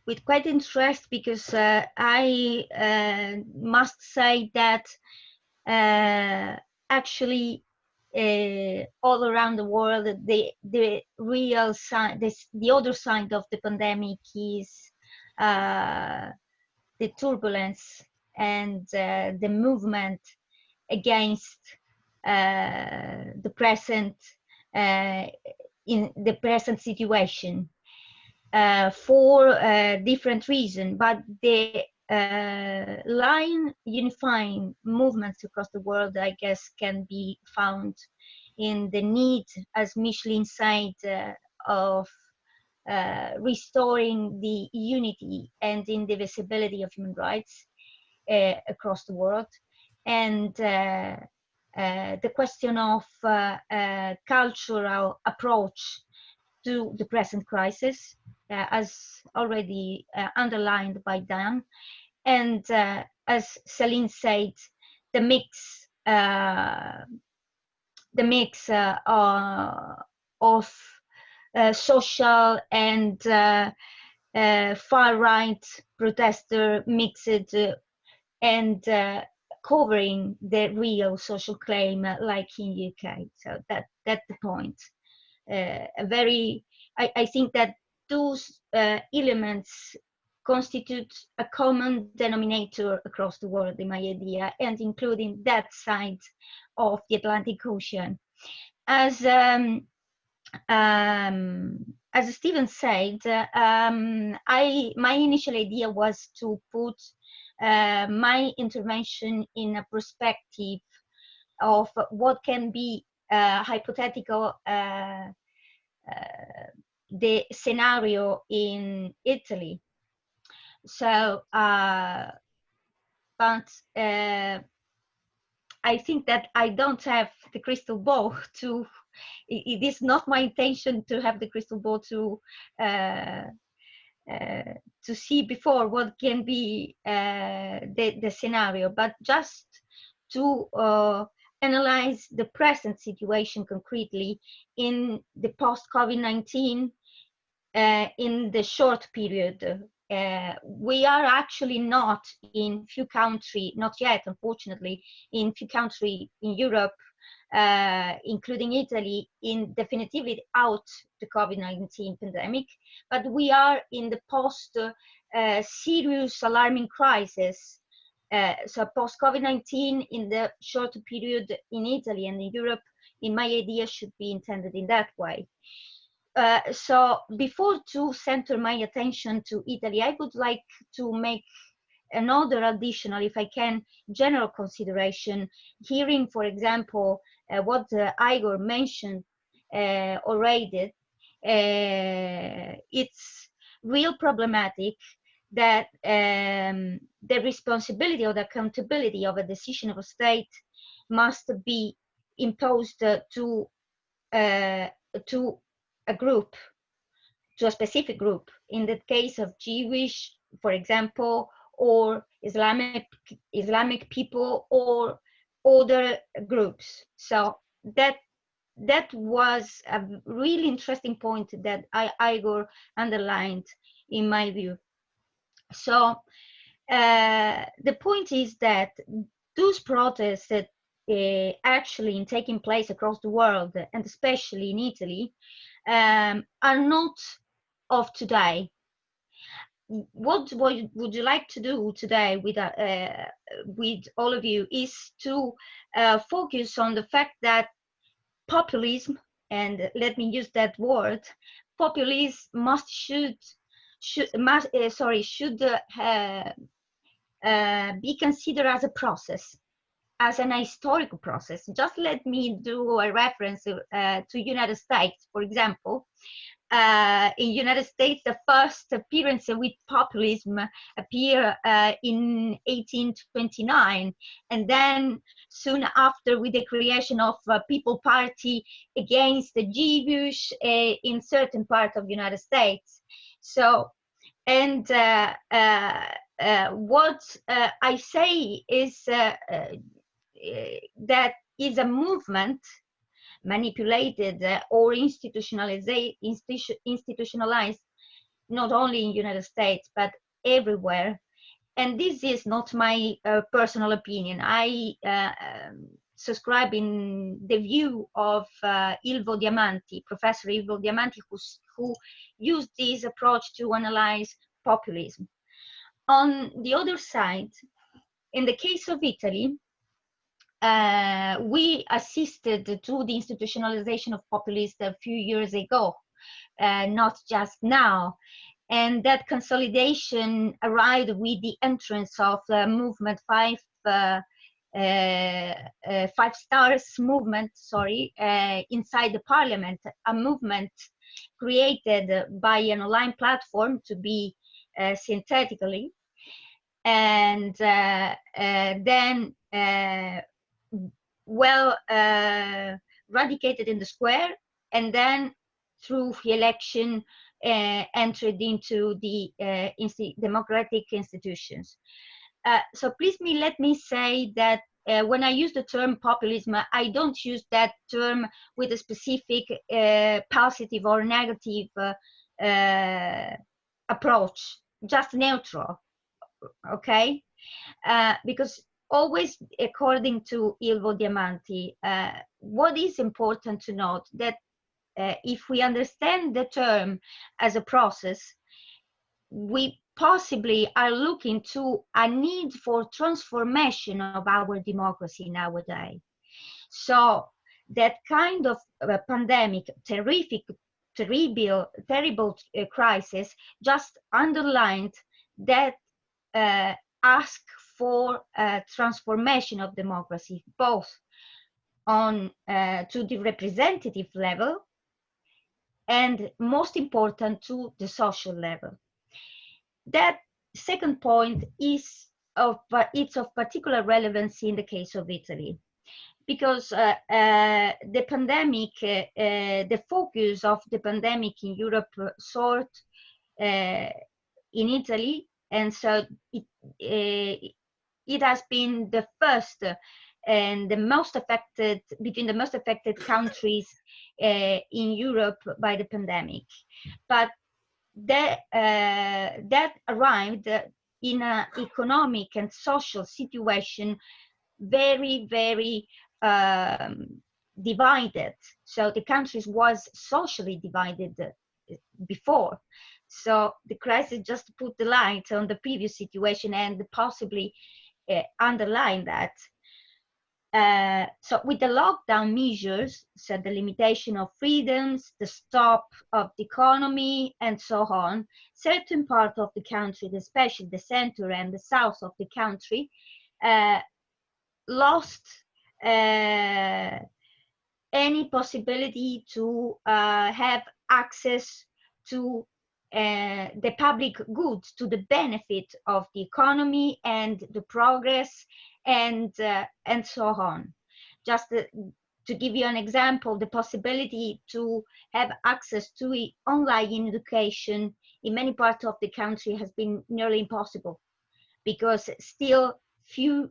S7: with quite interest, because I must say that actually all around the world the real side, the other side of the pandemic is the turbulence and the movement against the present in the present situation for different reasons, but the line unifying movements across the world, I guess, can be found in the need, as Micheline said, of restoring the unity and indivisibility of human rights across the world, and the question of cultural approach to the present crisis, as already underlined by Dan, and as Celine said, the mix of social and far-right protester mixed and covering the real social claim like in UK. So that's the point. I think that those elements constitute a common denominator across the world, in my idea, and including that side of the Atlantic Ocean. As as Stephen said, my initial idea was to put my intervention in a perspective of what can be hypothetical the scenario in Italy. So, but I think that I don't have the crystal ball to. It is not my intention to have the crystal ball to see before what can be the scenario, but just to analyze the present situation concretely in the post-COVID-19 in the short period. We are actually not in few countries, not yet, unfortunately, in few countries in Europe, including Italy, in definitively out the COVID-19 pandemic, but we are in the post-serious alarming crisis. So post-COVID-19 in the short period in Italy and in Europe, in my idea, should be intended in that way. So before to center my attention to Italy, I would like to make another additional, if I can, general consideration, hearing, for example, what Igor mentioned already. It's real problematic that the responsibility or the accountability of a decision of a state must be imposed to a group, to a specific group. In the case of Jewish, for example, or Islamic people or other groups. So that was a really interesting point that Igor underlined in my view. So the point is that those protests that actually taking place across the world, and especially in Italy, are not of today. What would you like to do today with all of you is to focus on the fact that populism, and let me use that word, populism should be considered as a process, as an historical process. Just let me do a reference to United States, for example. In United States, the first appearance with populism appeared in 1829, and then soon after with the creation of People Party against the Jewish in certain part of the United States. So, and what I say is that is a movement manipulated or institutionalized not only in United States but everywhere. And this is not my personal opinion. I subscribe in the view of Ilvo Diamanti, Professor Ilvo Diamanti, who used this approach to analyze populism. On the other side, in the case of Italy, we assisted to the institutionalization of populists a few years ago, not just now. And that consolidation arrived with the entrance of the movement Five Stars movement, inside the parliament, a movement created by an online platform, to be synthetically, and then radicated in the square, and then through the election entered into the democratic institutions. So please let me say that when I use the term populism, I don't use that term with a specific positive or negative approach, just neutral, okay? Because always, according to Ilvo Diamanti, what is important to note that if we understand the term as a process, we possibly are looking to a need for transformation of our democracy nowadays. So that kind of pandemic, terrible crisis, just underlined that ask for a transformation of democracy, both on to the representative level and, most important, to the social level. That second point is it's of particular relevance in the case of Italy, because the pandemic, the focus of the pandemic in Europe soared in Italy, and so it has been the first and the most affected, between the most affected countries in Europe by the pandemic. But that arrived in an economic and social situation very, very divided. So the countries was socially divided before. So the crisis just put the light on the previous situation and possibly underline that. So with the lockdown measures, so the limitation of freedoms, the stop of the economy, and so on, certain parts of the country, especially the center and the south of the country, lost any possibility to have access to the public goods, to the benefit of the economy and the progress and so on. Just to give you an example, the possibility to have access to online education in many parts of the country has been nearly impossible, because still few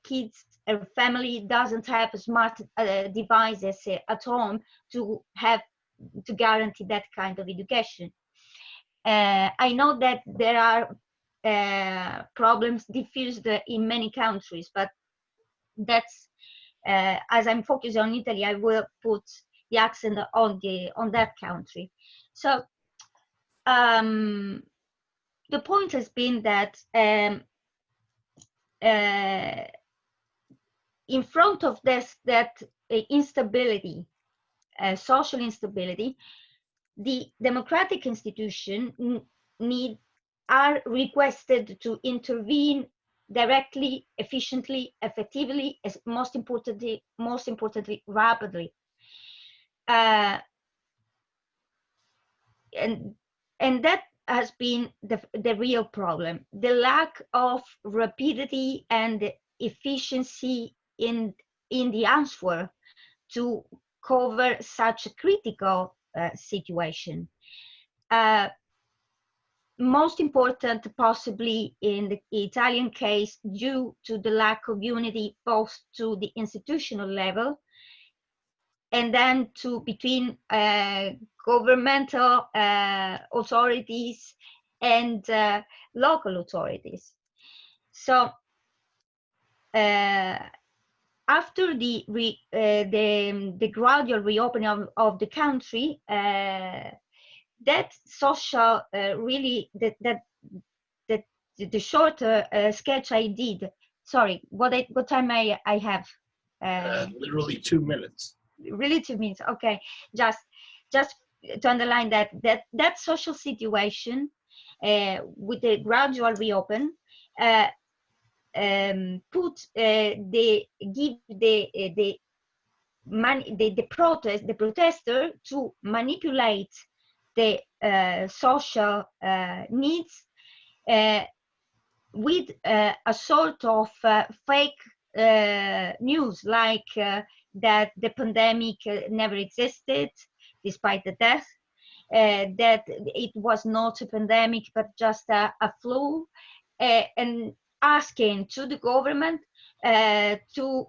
S7: kids or family doesn't have smart devices at home to guarantee that kind of education. I know that there are problems diffused in many countries, but that's as I'm focused on Italy, I will put the accent on that country. So the point has been that in front of that instability, social instability, the democratic institutions are requested to intervene directly, efficiently, effectively, as most importantly, rapidly. And that has been the real problem: the lack of rapidity and efficiency in the answer to cover such a critical situation. Most important, possibly in the Italian case, due to the lack of unity both to the institutional level and then between governmental authorities and local authorities. So after the gradual reopening of the country, that social really the shorter sketch I did. Sorry, what time I have?
S1: Literally 2 minutes.
S7: Really 2 minutes. Okay, just to underline that social situation with the gradual reopen put the protester to manipulate the social needs with a sort of fake news, like that the pandemic never existed despite the death, that it was not a pandemic but just a flu, and asking to the government to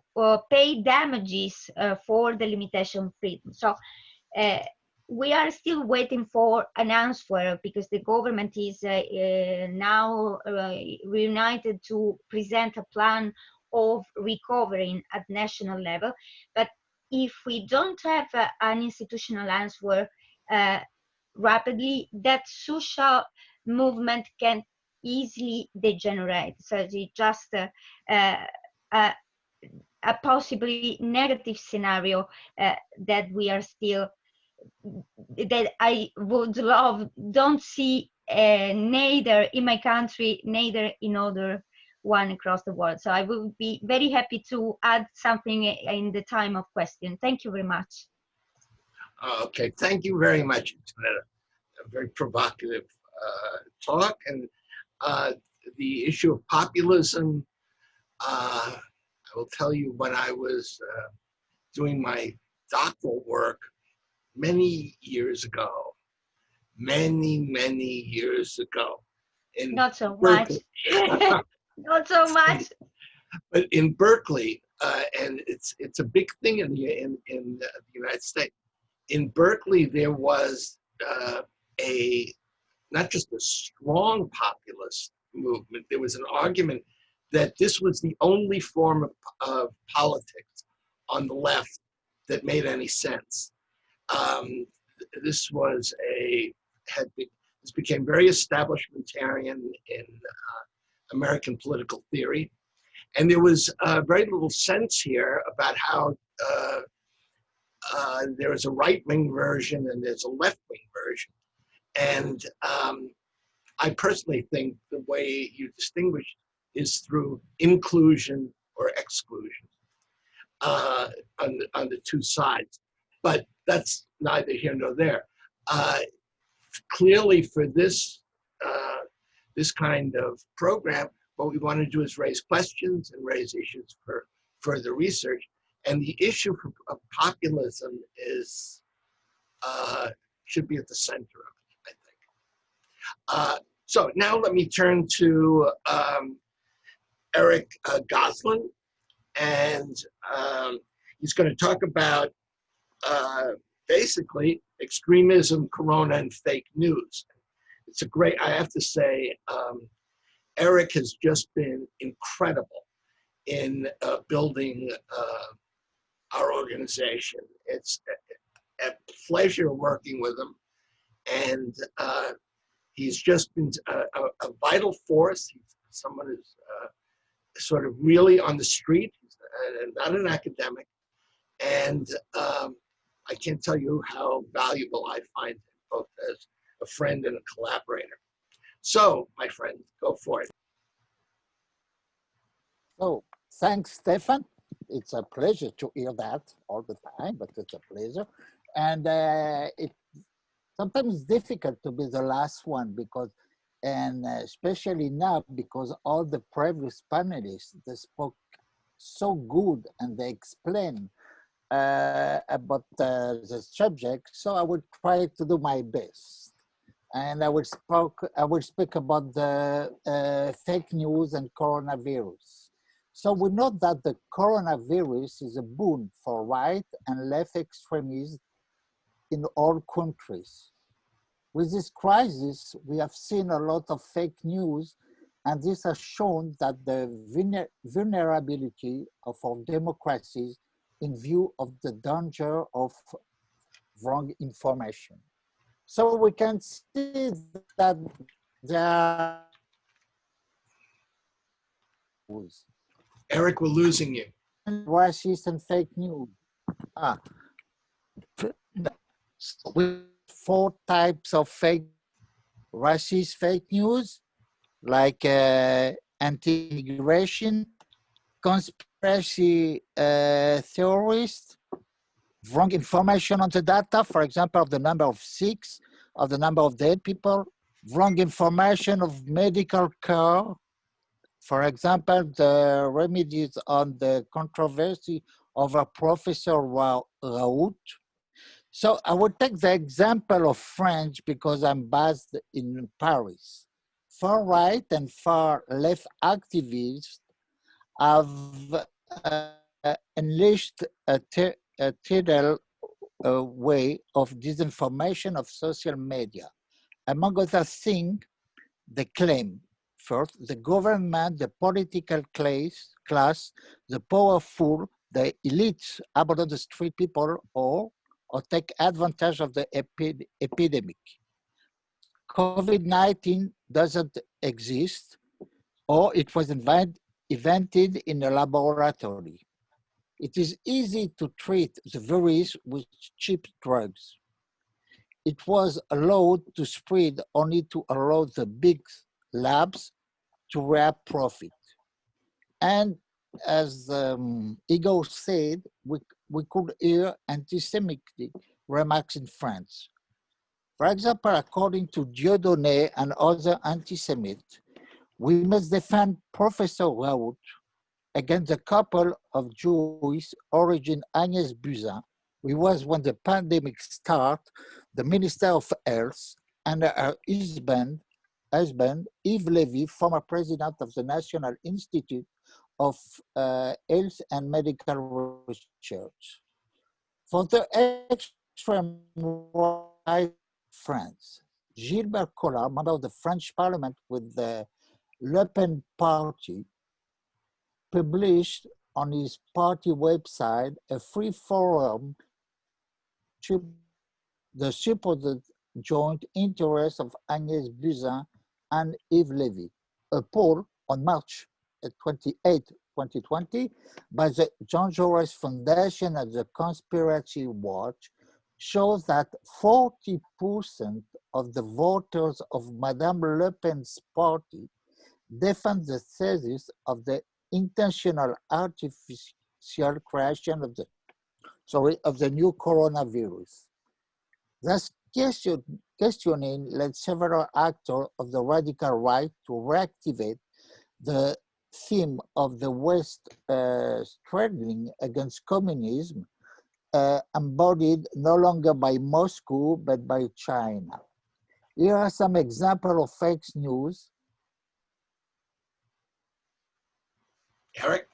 S7: pay damages for the limitation of freedom. So we are still waiting for an answer, because the government is now reunited to present a plan of recovering at national level. But if we don't have an institutional answer rapidly, that social movement can easily degenerate. So it's just a a possibly negative scenario that we are still, that I would love, don't see neither in my country, neither in other one across the world. So I will be very happy to add something in the time of question. Thank you very much.
S1: Okay, thank you very much. It's been a very provocative talk, and the issue of populism, I will tell you, when I was doing my doctoral work many years ago, many years ago, in
S7: Not so
S1: Berkeley.
S7: much. Not so much.
S1: But in Berkeley, and it's a big thing in the United States. In Berkeley, there was a not just a strong populist movement. There was an argument that this was the only form of politics on the left that made any sense. This was this became very establishmentarian in American political theory. And there was very little sense here about how there is a right-wing version and there's a left-wing version. And I personally think the way you distinguish is through inclusion or exclusion on the two sides. But that's neither here nor there. Clearly, for this kind of program, what we want to do is raise questions and raise issues for further research. And the issue of populism should be at the center of it, I think. So now let me turn to Eric Goslin, and he's going to talk about basically extremism, corona, and fake news. It's a great, I have to say, Eric has just been incredible in building our organization. It's a pleasure working with him, and he's just been a vital force. He's someone who's sort of really on the street, not an academic, and I can't tell you how valuable I find him, both as a friend and a collaborator. So, my friend, go for it.
S8: So, thanks, Stefan. It's a pleasure to hear that all the time, but it's a pleasure. And it's sometimes difficult to be the last one because, and especially now, because all the previous panelists, they spoke so good and they explained about the subject. So I would try to do my best. And I will speak about the fake news and coronavirus. So we know that the coronavirus is a boon for right and left extremists in all countries. With this crisis, we have seen a lot of fake news, and this has shown that the vulnerability of our democracies in view of the danger of wrong information. So we can see that there are...
S1: Eric, we're losing you.
S8: Racist and fake news. With 4 types of racist fake news, like anti-immigration, conspiracy theorists, wrong information on the data, for example, of the number of sick, of the number of dead people, wrong information of medical care, for example, the remedies on the controversy of a Professor Raoult. So I would take the example of French because I'm based in Paris. Far right and far left activists have unleashed a tidal way of disinformation of social media. Among other things, they claim, first, the government, the political class, the powerful, the elites abandon the street people or take advantage of the epidemic. COVID-19 doesn't exist, or it was invented in a laboratory. It is easy to treat the virus with cheap drugs. It was allowed to spread only to allow the big labs to reap profit. And as Igor said, we could hear anti-Semitic remarks in France. For example, according to Dieudonné and other anti-Semites, we must defend Professor Raoult against a couple of Jewish origin, Agnès Buzyn, who was when the pandemic started, the Minister of Health, and her husband, Yves Lévy, former president of the National Institute of Health and Medical Research. For the extreme right France, Gilbert Collard, member of the French Parliament with the Le Pen party, published on his party website a free forum to the supposed joint interests of Agnès Buzyn and Yves Lévy. A poll on March 28, 2020, by the Jean Jaurès Foundation and the Conspiracy Watch shows that 40% of the voters of Madame Le Pen's party defend the thesis of the intentional artificial creation of the new coronavirus. Thus, questioning led several actors of the radical right to reactivate the theme of the West struggling against communism, embodied no longer by Moscow, but by China. Here are some examples of fake news.
S1: Eric?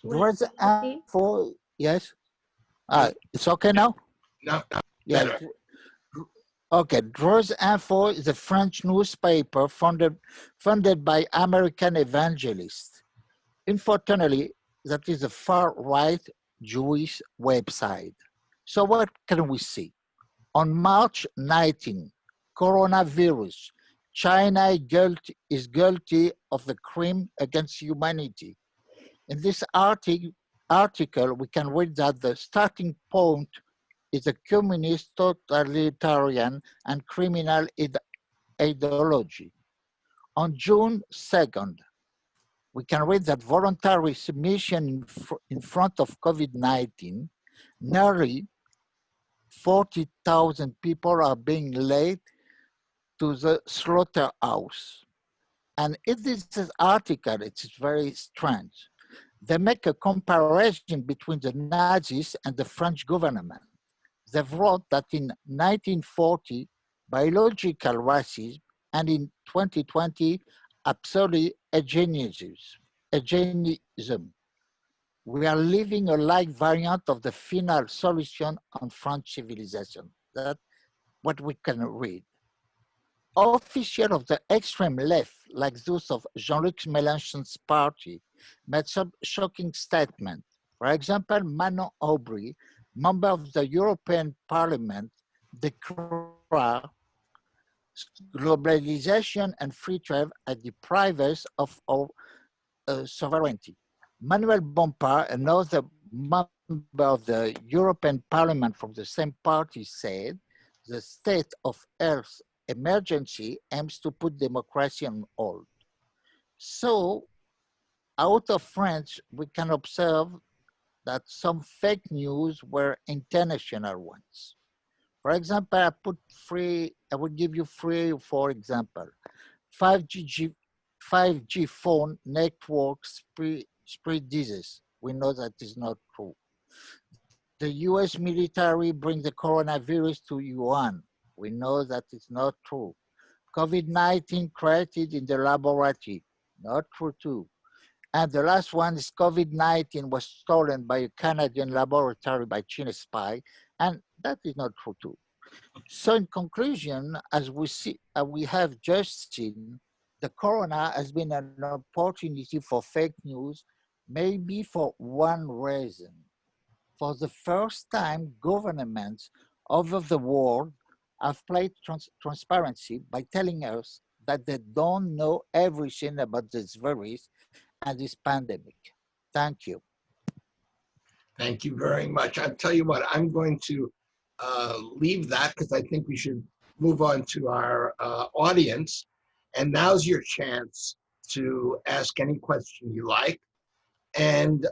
S8: Drones info, yes? It's okay now?
S1: No,
S8: Yes.
S1: better.
S8: Okay, Drones Info is a French newspaper funded by American evangelists. Unfortunately, that is a far-right Jewish website. So what can we see? On March 19, coronavirus, China is guilty of a crime against humanity. In this article, we can read that the starting point is a communist, totalitarian, and criminal ideology. On June 2nd, we can read that voluntary submission in front of COVID-19, nearly 40,000 people are being led to the slaughterhouse. And in this article, it's very strange. They make a comparison between the Nazis and the French government. They wrote that in 1940, biological racism, and in 2020, absolute eugenism. We are living a like variant of the final solution on French civilization. That's what we can read. Officials of the extreme left, like those of Jean-Luc Mélenchon's party, made some shocking statements. For example, Manon Aubry, member of the European Parliament, declared globalization and free trade at the price of our sovereignty. Manuel Bompard, another member of the European Parliament from the same party, said the state of health emergency aims to put democracy on hold. So, out of France, we can observe that some fake news were international ones. For example, I will give you 3 or 4 examples. 5G phone networks spread disease. We know that is not true. The US military brings the coronavirus to Wuhan. We know that it's not true. COVID-19 created in the laboratory. Not true too. And the last one is COVID-19 was stolen by a Canadian laboratory by Chinese spy, and that is not true too. So in conclusion, as we have just seen, the corona has been an opportunity for fake news, maybe for one reason. For the first time, governments over the world have played transparency by telling us that they don't know everything about this virus and this pandemic. Thank you.
S1: Thank you very much. I'll tell you what, I'm going to leave that because I think we should move on to our audience. And now's your chance to ask any question you like. And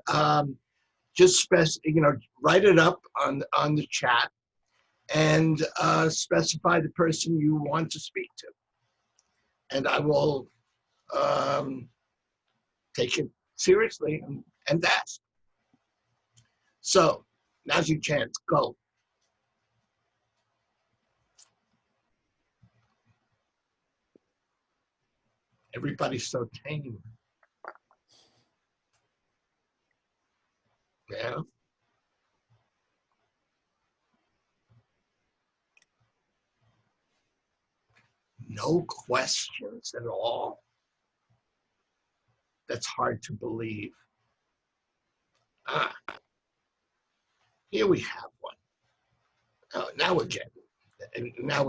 S1: just write it up on the chat and specify the person you want to speak to. And I will take it seriously and ask. So now's your chance, go. Everybody's so tame. Yeah. No questions at all. That's hard to believe. Ah, here we have one. Oh, now we're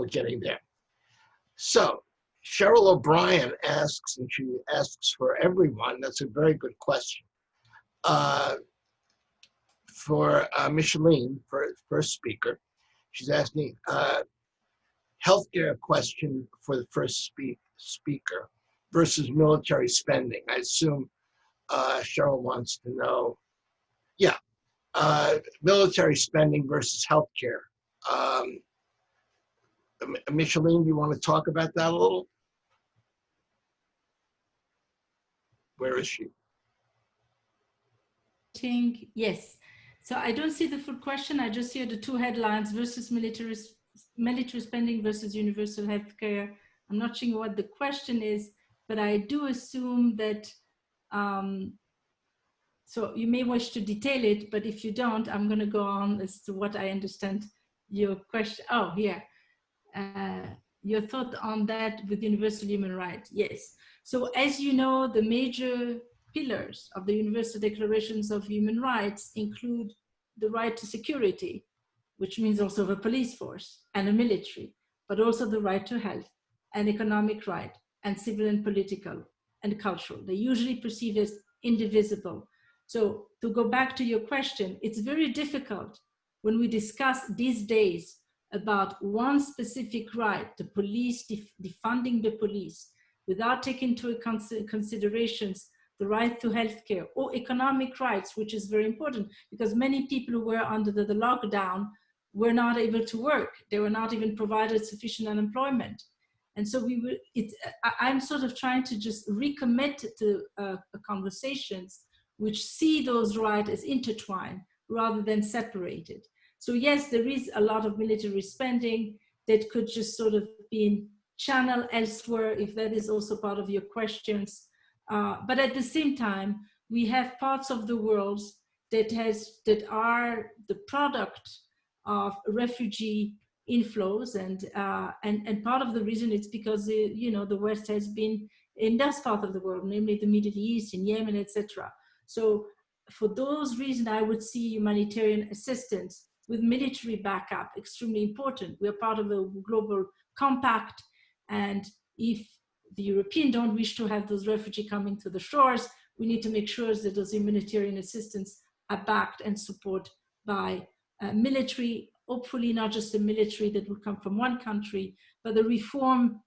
S1: getting there. So Cheryl O'Brien asks, and she asks for everyone. That's a very good question. For Micheline, first speaker, she's asking healthcare question for the first speaker versus military spending. I assume Cheryl wants to know, yeah, military spending versus healthcare. Micheline, do you want to talk about that a little? Where is she?
S2: Yes. So I don't see the full question. I just hear the two headlines versus military spending versus universal healthcare. I'm not sure what the question is, but I do assume that, so you may wish to detail it, but if you don't, I'm going to go on as to what I understand your question. Oh, yeah. Your thought on that with universal human rights. Yes. So as you know, the major pillars of the Universal Declarations of Human Rights include the right to security, which means also a police force and a military, but also the right to health, and economic right, and civil and political and cultural. They're usually perceived as indivisible. So to go back to your question, it's very difficult when we discuss these days about one specific right, the police, defunding the police, without taking into considerations the right to healthcare or economic rights, which is very important because many people who were under the lockdown were not able to work. They were not even provided sufficient unemployment. And so I'm sort of trying to just recommit to conversations which see those rights as intertwined rather than separated. So yes, there is a lot of military spending that could just sort of be channeled elsewhere, if that is also part of your questions. But at the same time, we have parts of the world that are the product of refugee inflows, and part of the reason it's because the West has been in that part of the world, namely the Middle East, in Yemen, etc. So for those reasons, I would see humanitarian assistance with military backup extremely important. We are part of a global compact, and if the Europeans don't wish to have those refugees coming to the shores, we need to make sure that those humanitarian assistance are backed and supported by military, hopefully not just a military that will come from one country, but the reform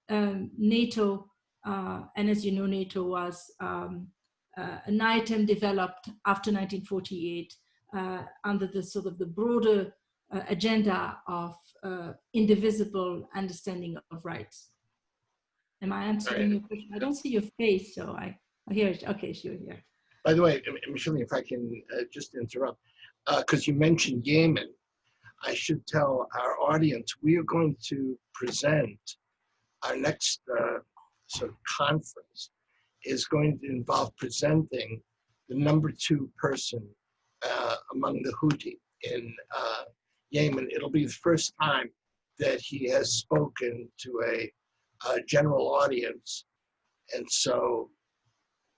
S2: NATO, and as you know, NATO was an item developed after 1948 under the sort of the broader agenda of indivisible understanding of rights. Am I answering your question? I don't see your face, so I hear it. Okay, sure, yeah.
S1: By the way, Michelle, if I can just interrupt, because you mentioned Yemen, I should tell our audience we are going to present our next sort of conference is going to involve presenting the #2 person among the Houthi in Yemen. It'll be the first time that he has spoken to a general audience. And so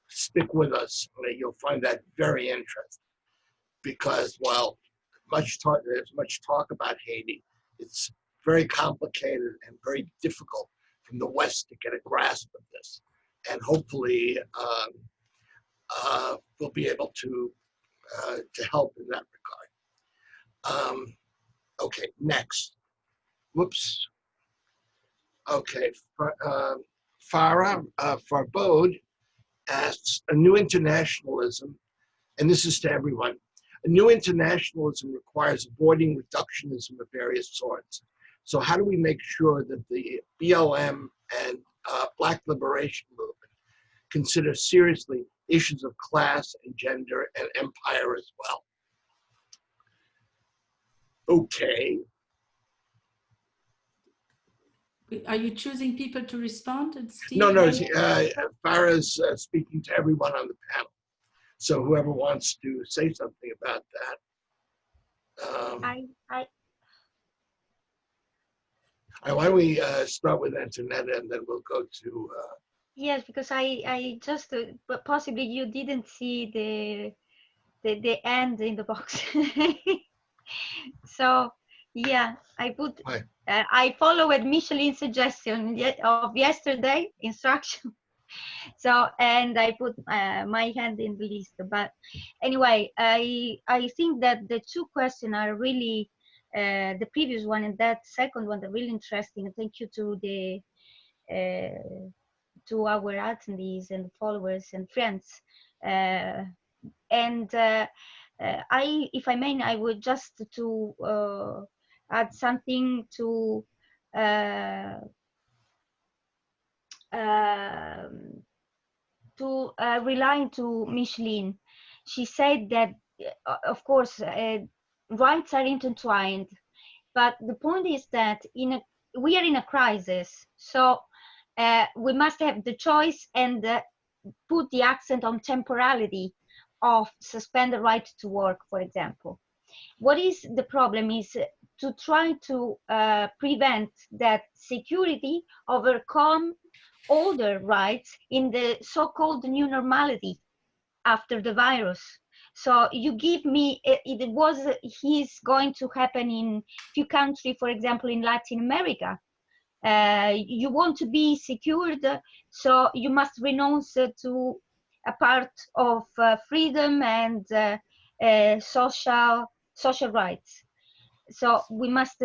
S1: stick with us. You'll find that very interesting because while there's much talk about Haiti, it's very complicated and very difficult from the West to get a grasp of this. And hopefully we'll be able to to help in that regard. Okay, next. Whoops. Okay, Farah Farbode asks, a new internationalism, and this is to everyone, a new internationalism requires avoiding reductionism of various sorts. So how do we make sure that the BLM and Black liberation movement consider seriously issues of class and gender and empire as well? Okay.
S2: Are you choosing people to respond? Steve,
S1: No, Farah's speaking to everyone on the panel. So whoever wants to say something about that. Why don't we start with Antonetta and then we'll go to...
S7: Yes, because I just, but possibly you didn't see the end in the box. So yeah, I followed Michelin's suggestion of yesterday instruction. So, and I put my hand in the list. But anyway, I think that the two questions are really, the previous one and that second one, are really interesting. Thank you to the to our attendees and followers and friends. If I may, I would just to add something to rely to Michelin. She said that, of course, rights are intertwined, but the point is that we are in a crisis, so we must have the choice and put the accent on temporality of suspend the right to work, for example. What is the problem is to try to prevent that security overcome older rights in the so-called new normality after the virus. So you give me, he's going to happen in few countries, for example, in Latin America. You want to be secured, so you must renounce to a part of freedom and social rights. So we must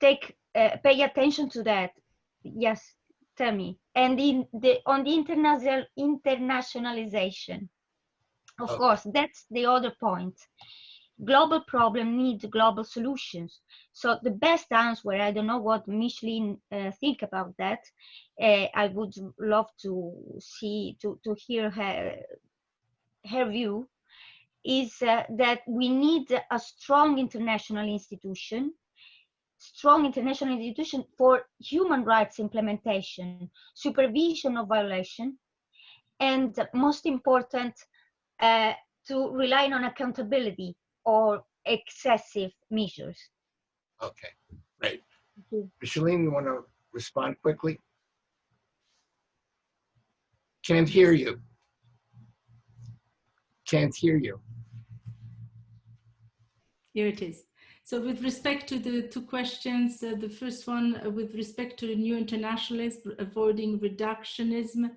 S7: pay attention to that. Yes, tell me. And on the internationalization, of course, that's the other point. Global problem needs global solutions. So the best answer, I don't know what Micheline think about that. I would love to hear her view. Is that we need a strong international institution for human rights implementation, supervision of violation, and most important, to rely on accountability or excessive measures.
S1: Okay, great. Micheline, you want to respond quickly? Can't hear you. Can't hear you.
S2: Here it is. So with respect to the two questions, the first one with respect to the new internationalism, avoiding reductionism,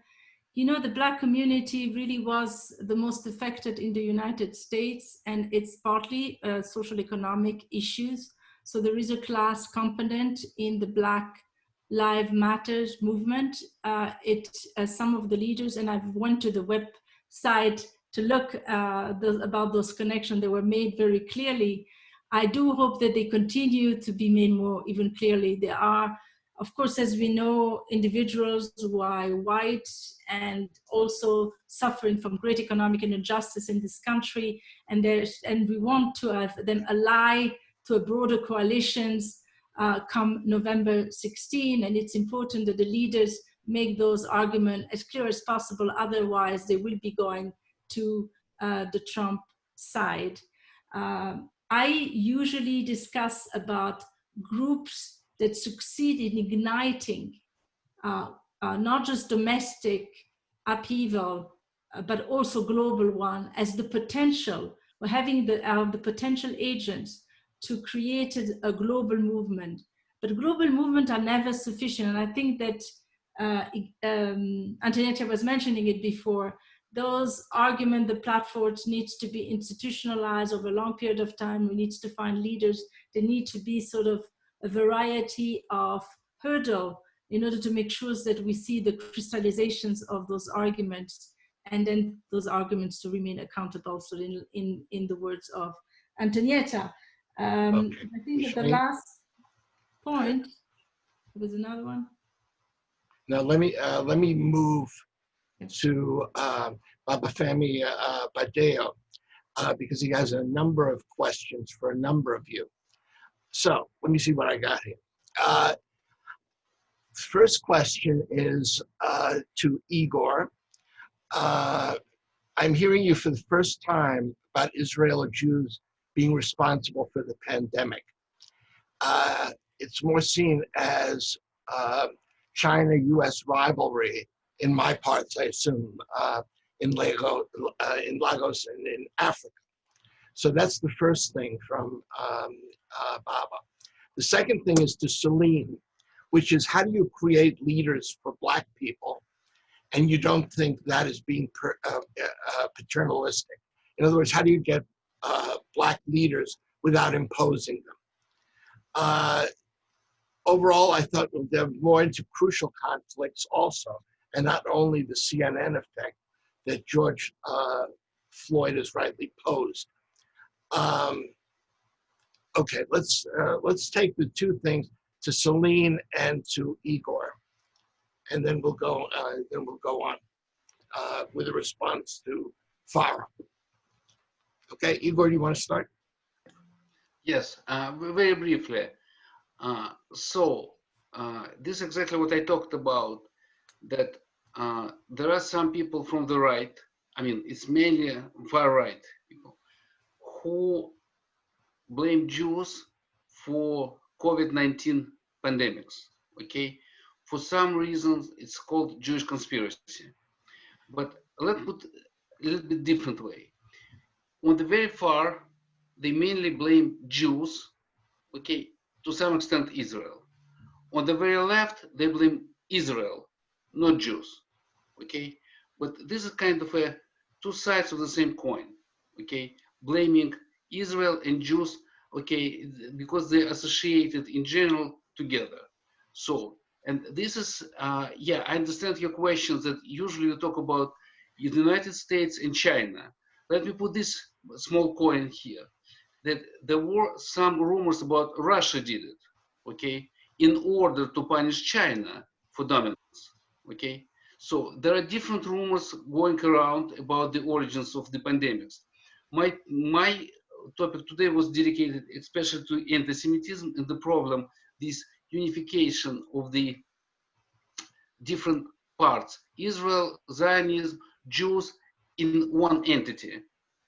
S2: you know, the Black community really was the most affected in the United States, and it's partly social economic issues. So there is a class component in the Black Lives Matters movement. Some of the leaders, and I've went to the website to look about those connections, they were made very clearly. I do hope that they continue to be made more even clearly. There are, of course, as we know, individuals who are white and also suffering from great economic injustice in this country, and we want to have them ally to a broader coalitions come November 16, and it's important that the leaders make those arguments as clear as possible, otherwise they will be going to the Trump side. I usually discuss about groups that succeed in igniting not just domestic upheaval, but also global one, as the potential, or having the potential agents to create a global movement. But global movements are never sufficient. And I think that Antonetta was mentioning it before, those argument, the platforms needs to be institutionalized over a long period of time. We need to find leaders. There need to be sort of a variety of hurdle in order to make sure that we see the crystallizations of those arguments, and then those arguments to remain accountable. So in the words of Antonietta,
S1: Okay.
S2: I think that the
S1: Micheline?
S2: last point, there was another one.
S1: Now let me move to Babafemi Badeo because he has a number of questions for a number of you. So let me see what I got here. First question is to Igor. I'm hearing you for the first time about Israel or Jews being responsible for the pandemic. It's more seen as China-U.S. rivalry in my parts, I assume, in Lagos and in Africa. So that's the first thing from Baba. The second thing is to Celine, which is how do you create leaders for Black people, and you don't think that is being paternalistic? In other words, how do you get Black leaders without imposing them? Overall, I thought we'll delve more into crucial conflicts also, and not only the CNN effect that George Floyd has rightly posed. Okay, let's take the two things to Celine and to Igor, and then we'll go on with a response to Farah. Okay, Igor, do you want to start?
S3: Yes, very briefly. This is exactly what I talked about, that there are some people from the right, I mean, it's mainly far right people, who blame Jews for COVID-19 pandemics, okay? For some reasons, it's called Jewish conspiracy. But let's put a little bit different way. On the very far, they mainly blame Jews, okay, to some extent Israel. On the very left, they blame Israel, not Jews, okay? But this is kind of a two sides of the same coin, okay? Blaming Israel and Jews, okay, because they're associated in general together. So, and this is, yeah, I understand your questions that usually you talk about the United States and China. Let me put this small coin here, that there were some rumors about Russia did it, okay, in order to punish China for dominance, okay? So there are different rumors going around about the origins of the pandemics. My topic today was dedicated especially to anti-Semitism and the problem, this unification of the different parts, Israel, Zionism, Jews in one entity,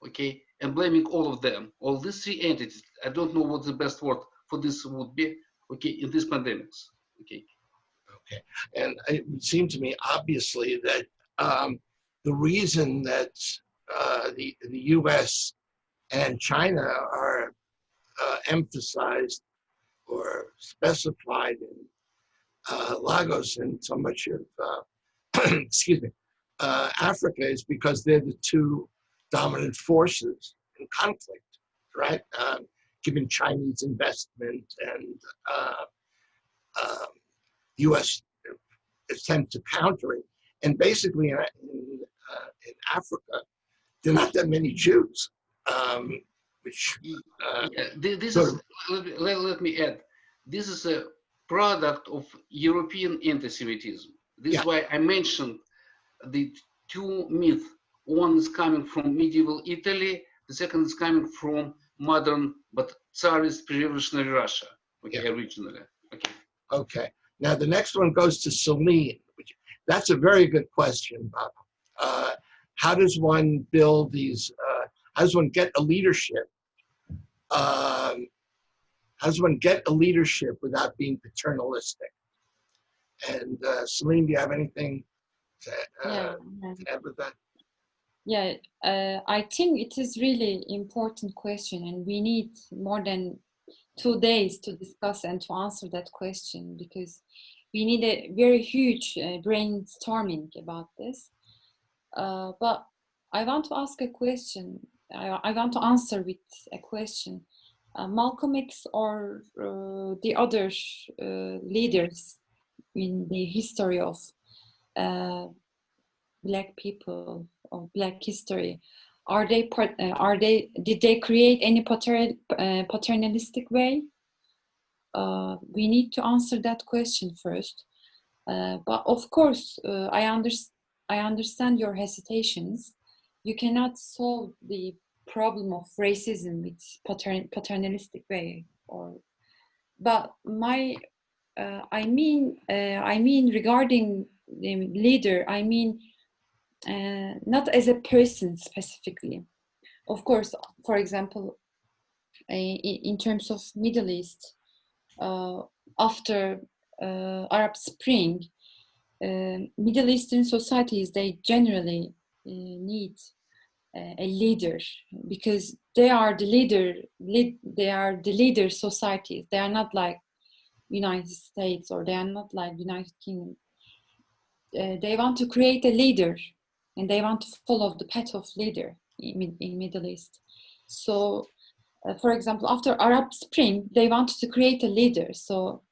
S3: okay, and blaming all of them, all these three entities. I don't know what the best word for this would be, okay, in these pandemics, okay.
S1: Okay, and it would seem to me obviously that the reason that the U.S. and China are emphasized or specified in Lagos and so much of excuse me, Africa is because they're the two dominant forces in conflict, right? Given Chinese investment and U.S. attempt to counter it, and basically in Africa, there are not that many Jews, which
S3: this is, let me add, this is a product of European anti-Semitism. This is why I mentioned the two myths. One is coming from medieval Italy, the second is coming from modern but Tsarist pre-revolutionary Russia, okay, originally. Okay.
S1: Okay. Now the next one goes to Celine. That's a very good question, Bob. How does one build these? How does one get a leadership? How does one get a leadership without being paternalistic? And Celine, do you have anything to add with that?
S5: Yeah, I think it is really important question, and we need more than 2 days to discuss and to answer that question, because we need a very huge brainstorming about this. But I want to ask a question. I want to answer with a question. Malcolm X or the other leaders in the history of Black people, of Black history, did they create any paternalistic way? We need to answer that question first. But of course, I understand your hesitations. You cannot solve the problem of racism with paternalistic way, but I mean regarding the leader, I mean not as a person specifically. Of course, for example, in terms of Middle East, after Arab Spring, Middle Eastern societies, they generally need a leader, because they are the leader societies. They are not like United States, or they are not like United Kingdom. They want to create a leader, and they want to follow the path of leader in Middle East. So, for example, after Arab Spring, they wanted to create a leader. So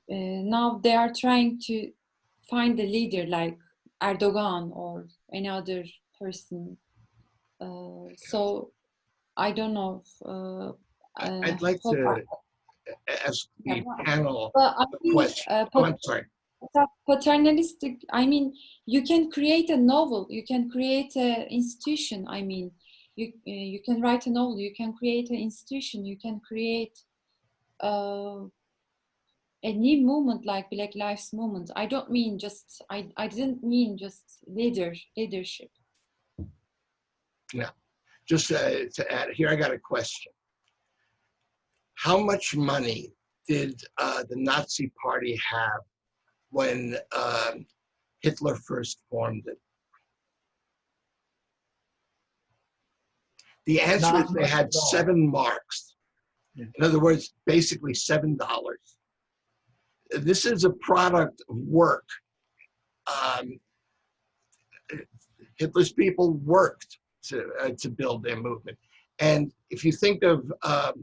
S5: now they are trying to find a leader like Erdogan or any other person. So I don't know.
S1: I'd like to ask the panel
S5: but I
S1: a
S5: mean,
S1: question. Oh, I'm sorry.
S5: Paternalistic, I mean, you can create a novel, you can create an institution. I mean, you can write a novel, you can create an institution, you can create a new movement like Black Lives Movement. I don't mean just, I didn't mean just leadership.
S1: Yeah, just to add, here I got a question. How much money did the Nazi Party have when Hitler first formed it? The answer is they had 7 marks. In other words, basically $7. This is a product of work. Hitler's people worked to build their movement. And if you think of the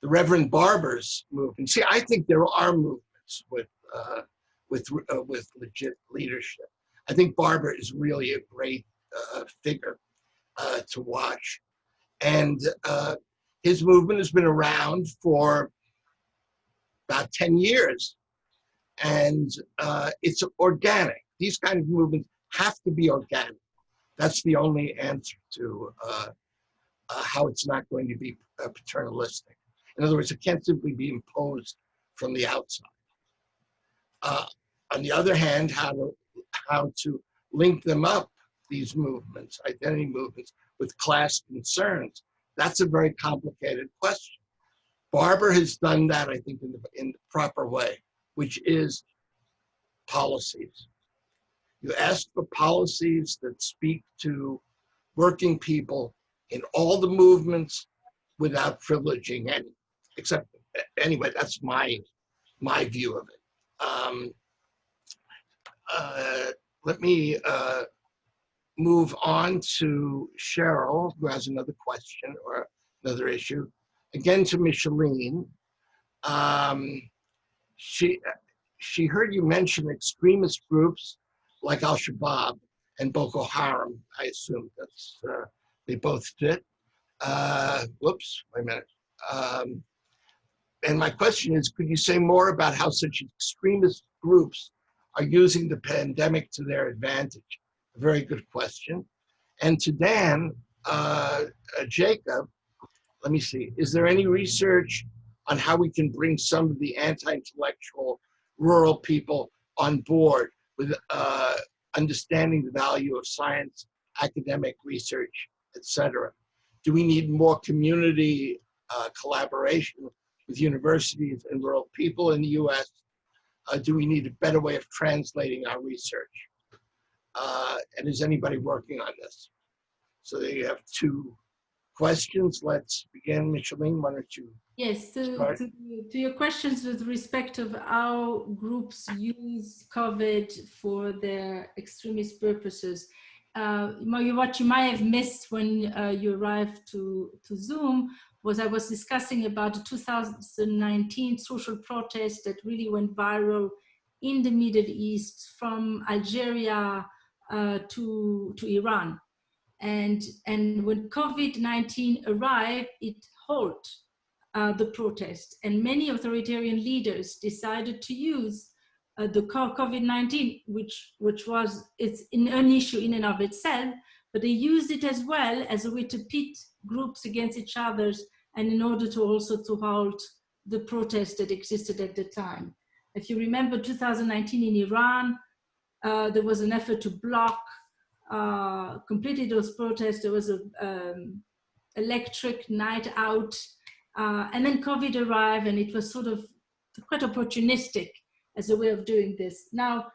S1: Reverend Barber's movement, see, I think there are movements with legit leadership. I think Barber is really a great figure to watch. And his movement has been around for about 10 years. And it's organic. These kind of movements have to be organic. That's the only answer to how it's not going to be paternalistic. In other words, it can't simply be imposed from the outside. On the other hand, how to link them up, these movements, identity movements, with class concerns, that's a very complicated question. Barber has done that, I think, in the proper way, which is policies. You ask for policies that speak to working people in all the movements without privileging any, except, anyway, that's my view of it. Let me move on to Cheryl, who has another question or another issue. Again to Micheline. She heard you mention extremist groups like Al-Shabaab and Boko Haram. I assume that's they both fit. Whoops, wait a minute. And my question is, could you say more about how such extremist groups are using the pandemic to their advantage? A very good question. And to Dan, Jacob, let me see, is there any research on how we can bring some of the anti-intellectual rural people on board with understanding the value of science, academic research, etc.? Do we need more community collaboration with universities and rural people in the US? Do we need a better way of translating our research? And is anybody working on this? So there you have 2 questions. Let's begin. Micheline, why don't you start?
S2: To your questions with respect of how groups use COVID for their extremist purposes, what you might have missed when you arrived to Zoom was I was discussing about the 2019 social protest that really went viral in the Middle East, from Algeria to Iran. And when COVID-19 arrived, it halted the protest. And many authoritarian leaders decided to use the COVID-19, which was it's an issue in and of itself, but they used it as well as a way to pit groups against each other, and in order to also to halt the protest that existed at the time. If you remember 2019 in Iran, there was an effort to block completely those protests. There was a electric night out, and then COVID arrived, and it was sort of quite opportunistic as a way of doing this. Now,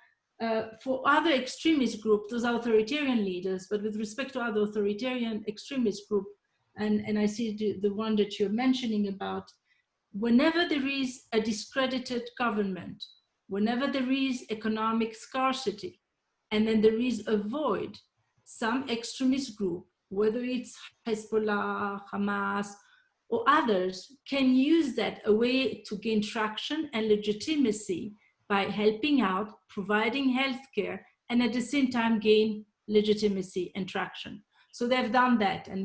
S2: for other extremist groups, those authoritarian leaders, but with respect to other authoritarian extremist group, and I see the one that you're mentioning about, whenever there is a discredited government, whenever there is economic scarcity, and then there is a void, some extremist group, whether it's Hezbollah, Hamas, or others, can use that a way to gain traction and legitimacy by helping out, providing healthcare, and at the same time gain legitimacy and traction. So they've done that, and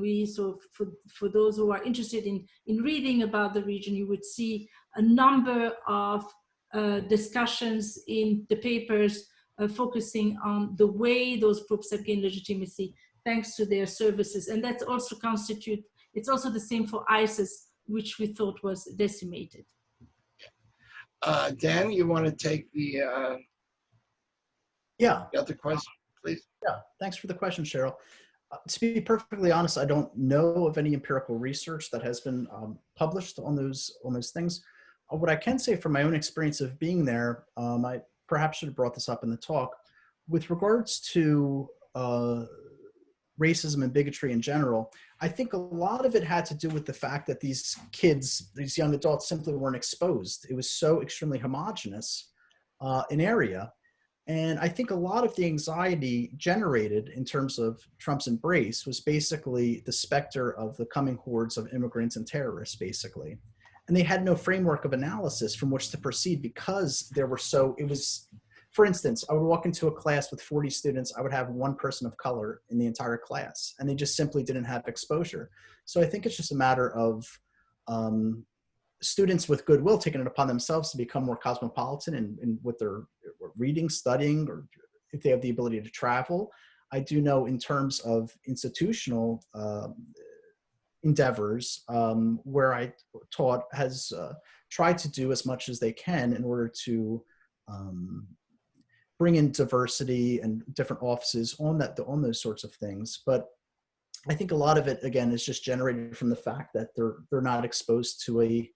S2: for those who are interested in reading about the region, you would see a number of discussions in the papers focusing on the way those groups have gained legitimacy thanks to their services. And that's also it's also the same for ISIS, which we thought was decimated.
S1: Dan, you want to take the other question, please?
S6: Yeah, thanks for the question, Cheryl. To be perfectly honest, I don't know of any empirical research that has been published on those things. What I can say from my own experience of being there, I perhaps should have brought this up in the talk, with regards to racism and bigotry in general. I think a lot of it had to do with the fact that these kids, these young adults, simply weren't exposed. It was so extremely homogenous an area. And I think a lot of the anxiety generated in terms of Trump's embrace was basically the specter of the coming hordes of immigrants and terrorists, basically. And they had no framework of analysis from which to proceed, because there were for instance, I would walk into a class with 40 students, I would have one person of color in the entire class, and they just simply didn't have exposure. So I think it's just a matter of students with goodwill taking it upon themselves to become more cosmopolitan in what they're reading, studying, or if they have the ability to travel. I do know in terms of institutional endeavors, where I taught has tried to do as much as they can in order to bring in diversity and different offices on those sorts of things. But I think a lot of it, again, is just generated from the fact that they're not exposed to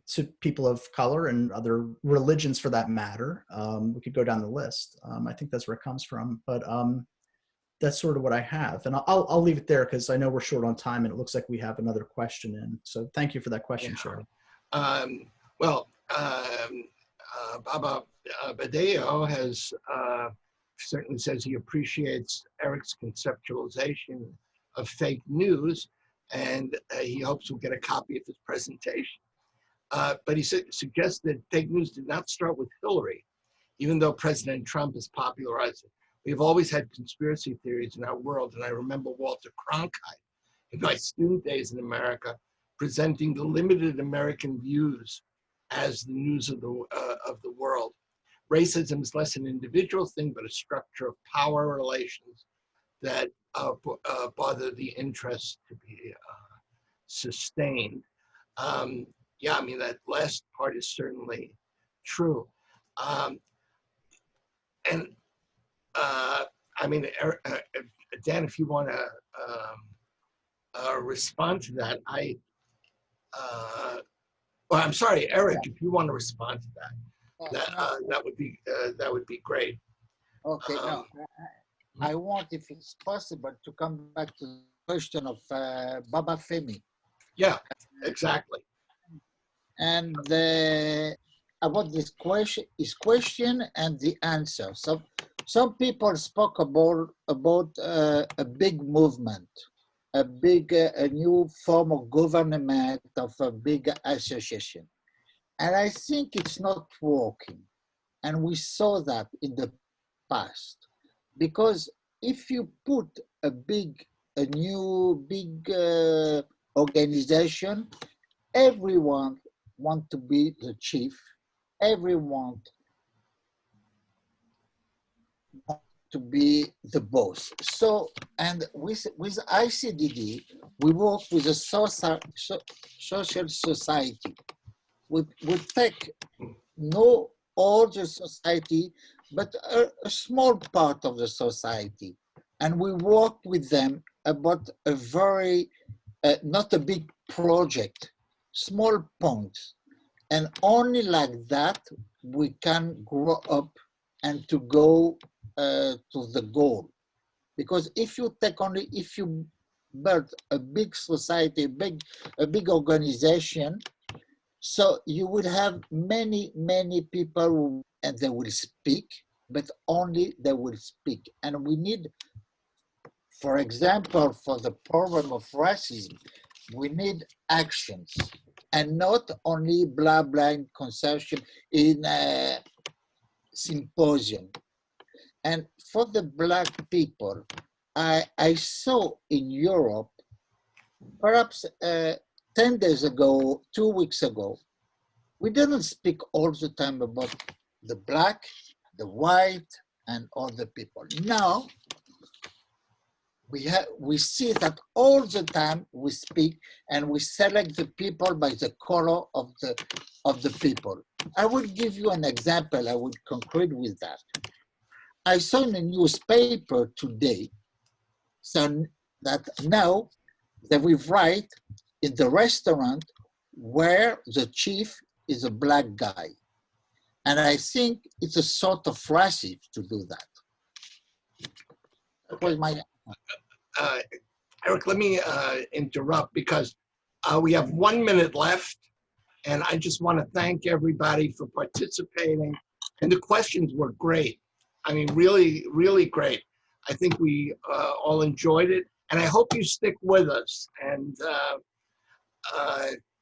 S6: to people of color and other religions, for that matter. We could go down the list. I think that's where it comes from. But that's sort of what I have, and I'll leave it there because I know we're short on time, and it looks like we have another question in. So thank you for that question, Cheryl.
S1: Baba Badeo has certainly says he appreciates Eric's conceptualization of fake news, and he hopes we'll get a copy of his presentation. But he suggests that fake news did not start with Hillary, even though President Trump has popularized it. We've always had conspiracy theories in our world, and I remember Walter Cronkite in my student days in America presenting the limited American views as the news of the world. Racism is less an individual thing, but a structure of power relations that bother the interest to be sustained. Yeah, I mean, that last part is certainly true. And I mean, Dan, if you want to respond to that, well, I'm sorry, Eric, if you want to respond to that, that would be great.
S8: Okay, no, I want, if it's possible, to come back to the question of Baba Femi.
S1: Yeah, exactly.
S8: And about this question and the answer. So some people spoke about a big movement, a new form of government, of a big association. And I think it's not working. And we saw that in the past. Because if you put a new big organization, everyone wants to be the chief, everyone wants to be the boss. So, and with ICDD, we work with a social society. We take no all the society, but a small part of the society. And we work with them about a very, not a big project, small points. And only like that, we can grow up and to go to the goal. Because if you build a big society, a big organization, so you would have many people and they will speak, but only they will speak. And we need, for example, for the problem of racism, we need actions and not only blah blah in consumption in a symposium. And for the Black people, I saw in Europe, perhaps 10 days ago, 2 weeks ago, we didn't speak all the time about the Black, the white, and other people. Now, we see that all the time we speak and we select the people by the color of the people. I will give you an example. I would conclude with that. I saw in a newspaper today so that now they will write in the restaurant where the chief is a Black guy. And I think it's a sort of racism to do that. That was my...
S1: Eric, let me interrupt because we have 1 minute left, and I just want to thank everybody for participating. And the questions were great. I mean, really, really great. I think we all enjoyed it, and I hope you stick with us and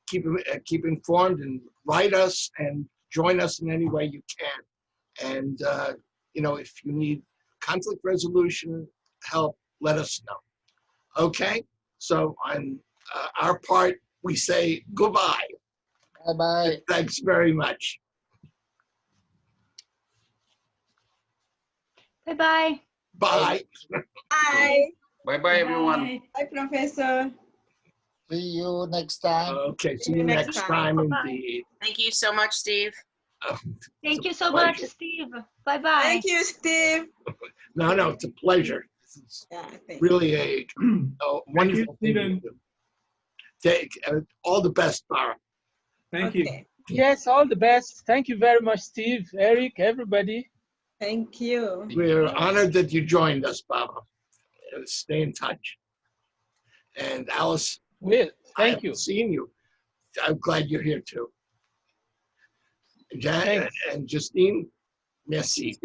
S1: keep informed and write us and join us in any way you can. And if you need conflict resolution help, let us know. Okay, so on our part, we say goodbye.
S8: Bye-bye.
S1: Thanks very much.
S7: Bye-bye.
S1: Bye.
S9: Bye.
S3: Bye-bye, everyone.
S9: Bye, Professor.
S8: See you next time.
S1: Okay, see you next time indeed.
S10: Thank you so much, Steve.
S7: Thank you
S1: a
S7: so
S1: pleasure.
S7: much, Steve. Bye-bye.
S9: Thank you, Steve.
S1: No, it's a pleasure. This is
S9: Yeah, thank
S1: really a wonderful thing to do. All the best, Bara.
S4: Thank you.
S9: Okay.
S11: Yes, all the best. Thank you very much, Steve, Eric, everybody.
S9: Thank you.
S1: We're honored that you joined us, Baba. Stay in touch. And Alice,
S11: Will,
S1: I
S11: thank
S1: haven't
S11: you.
S1: seen you. I'm glad you're here too. Jan
S11: Thanks.
S1: and Justine, merci.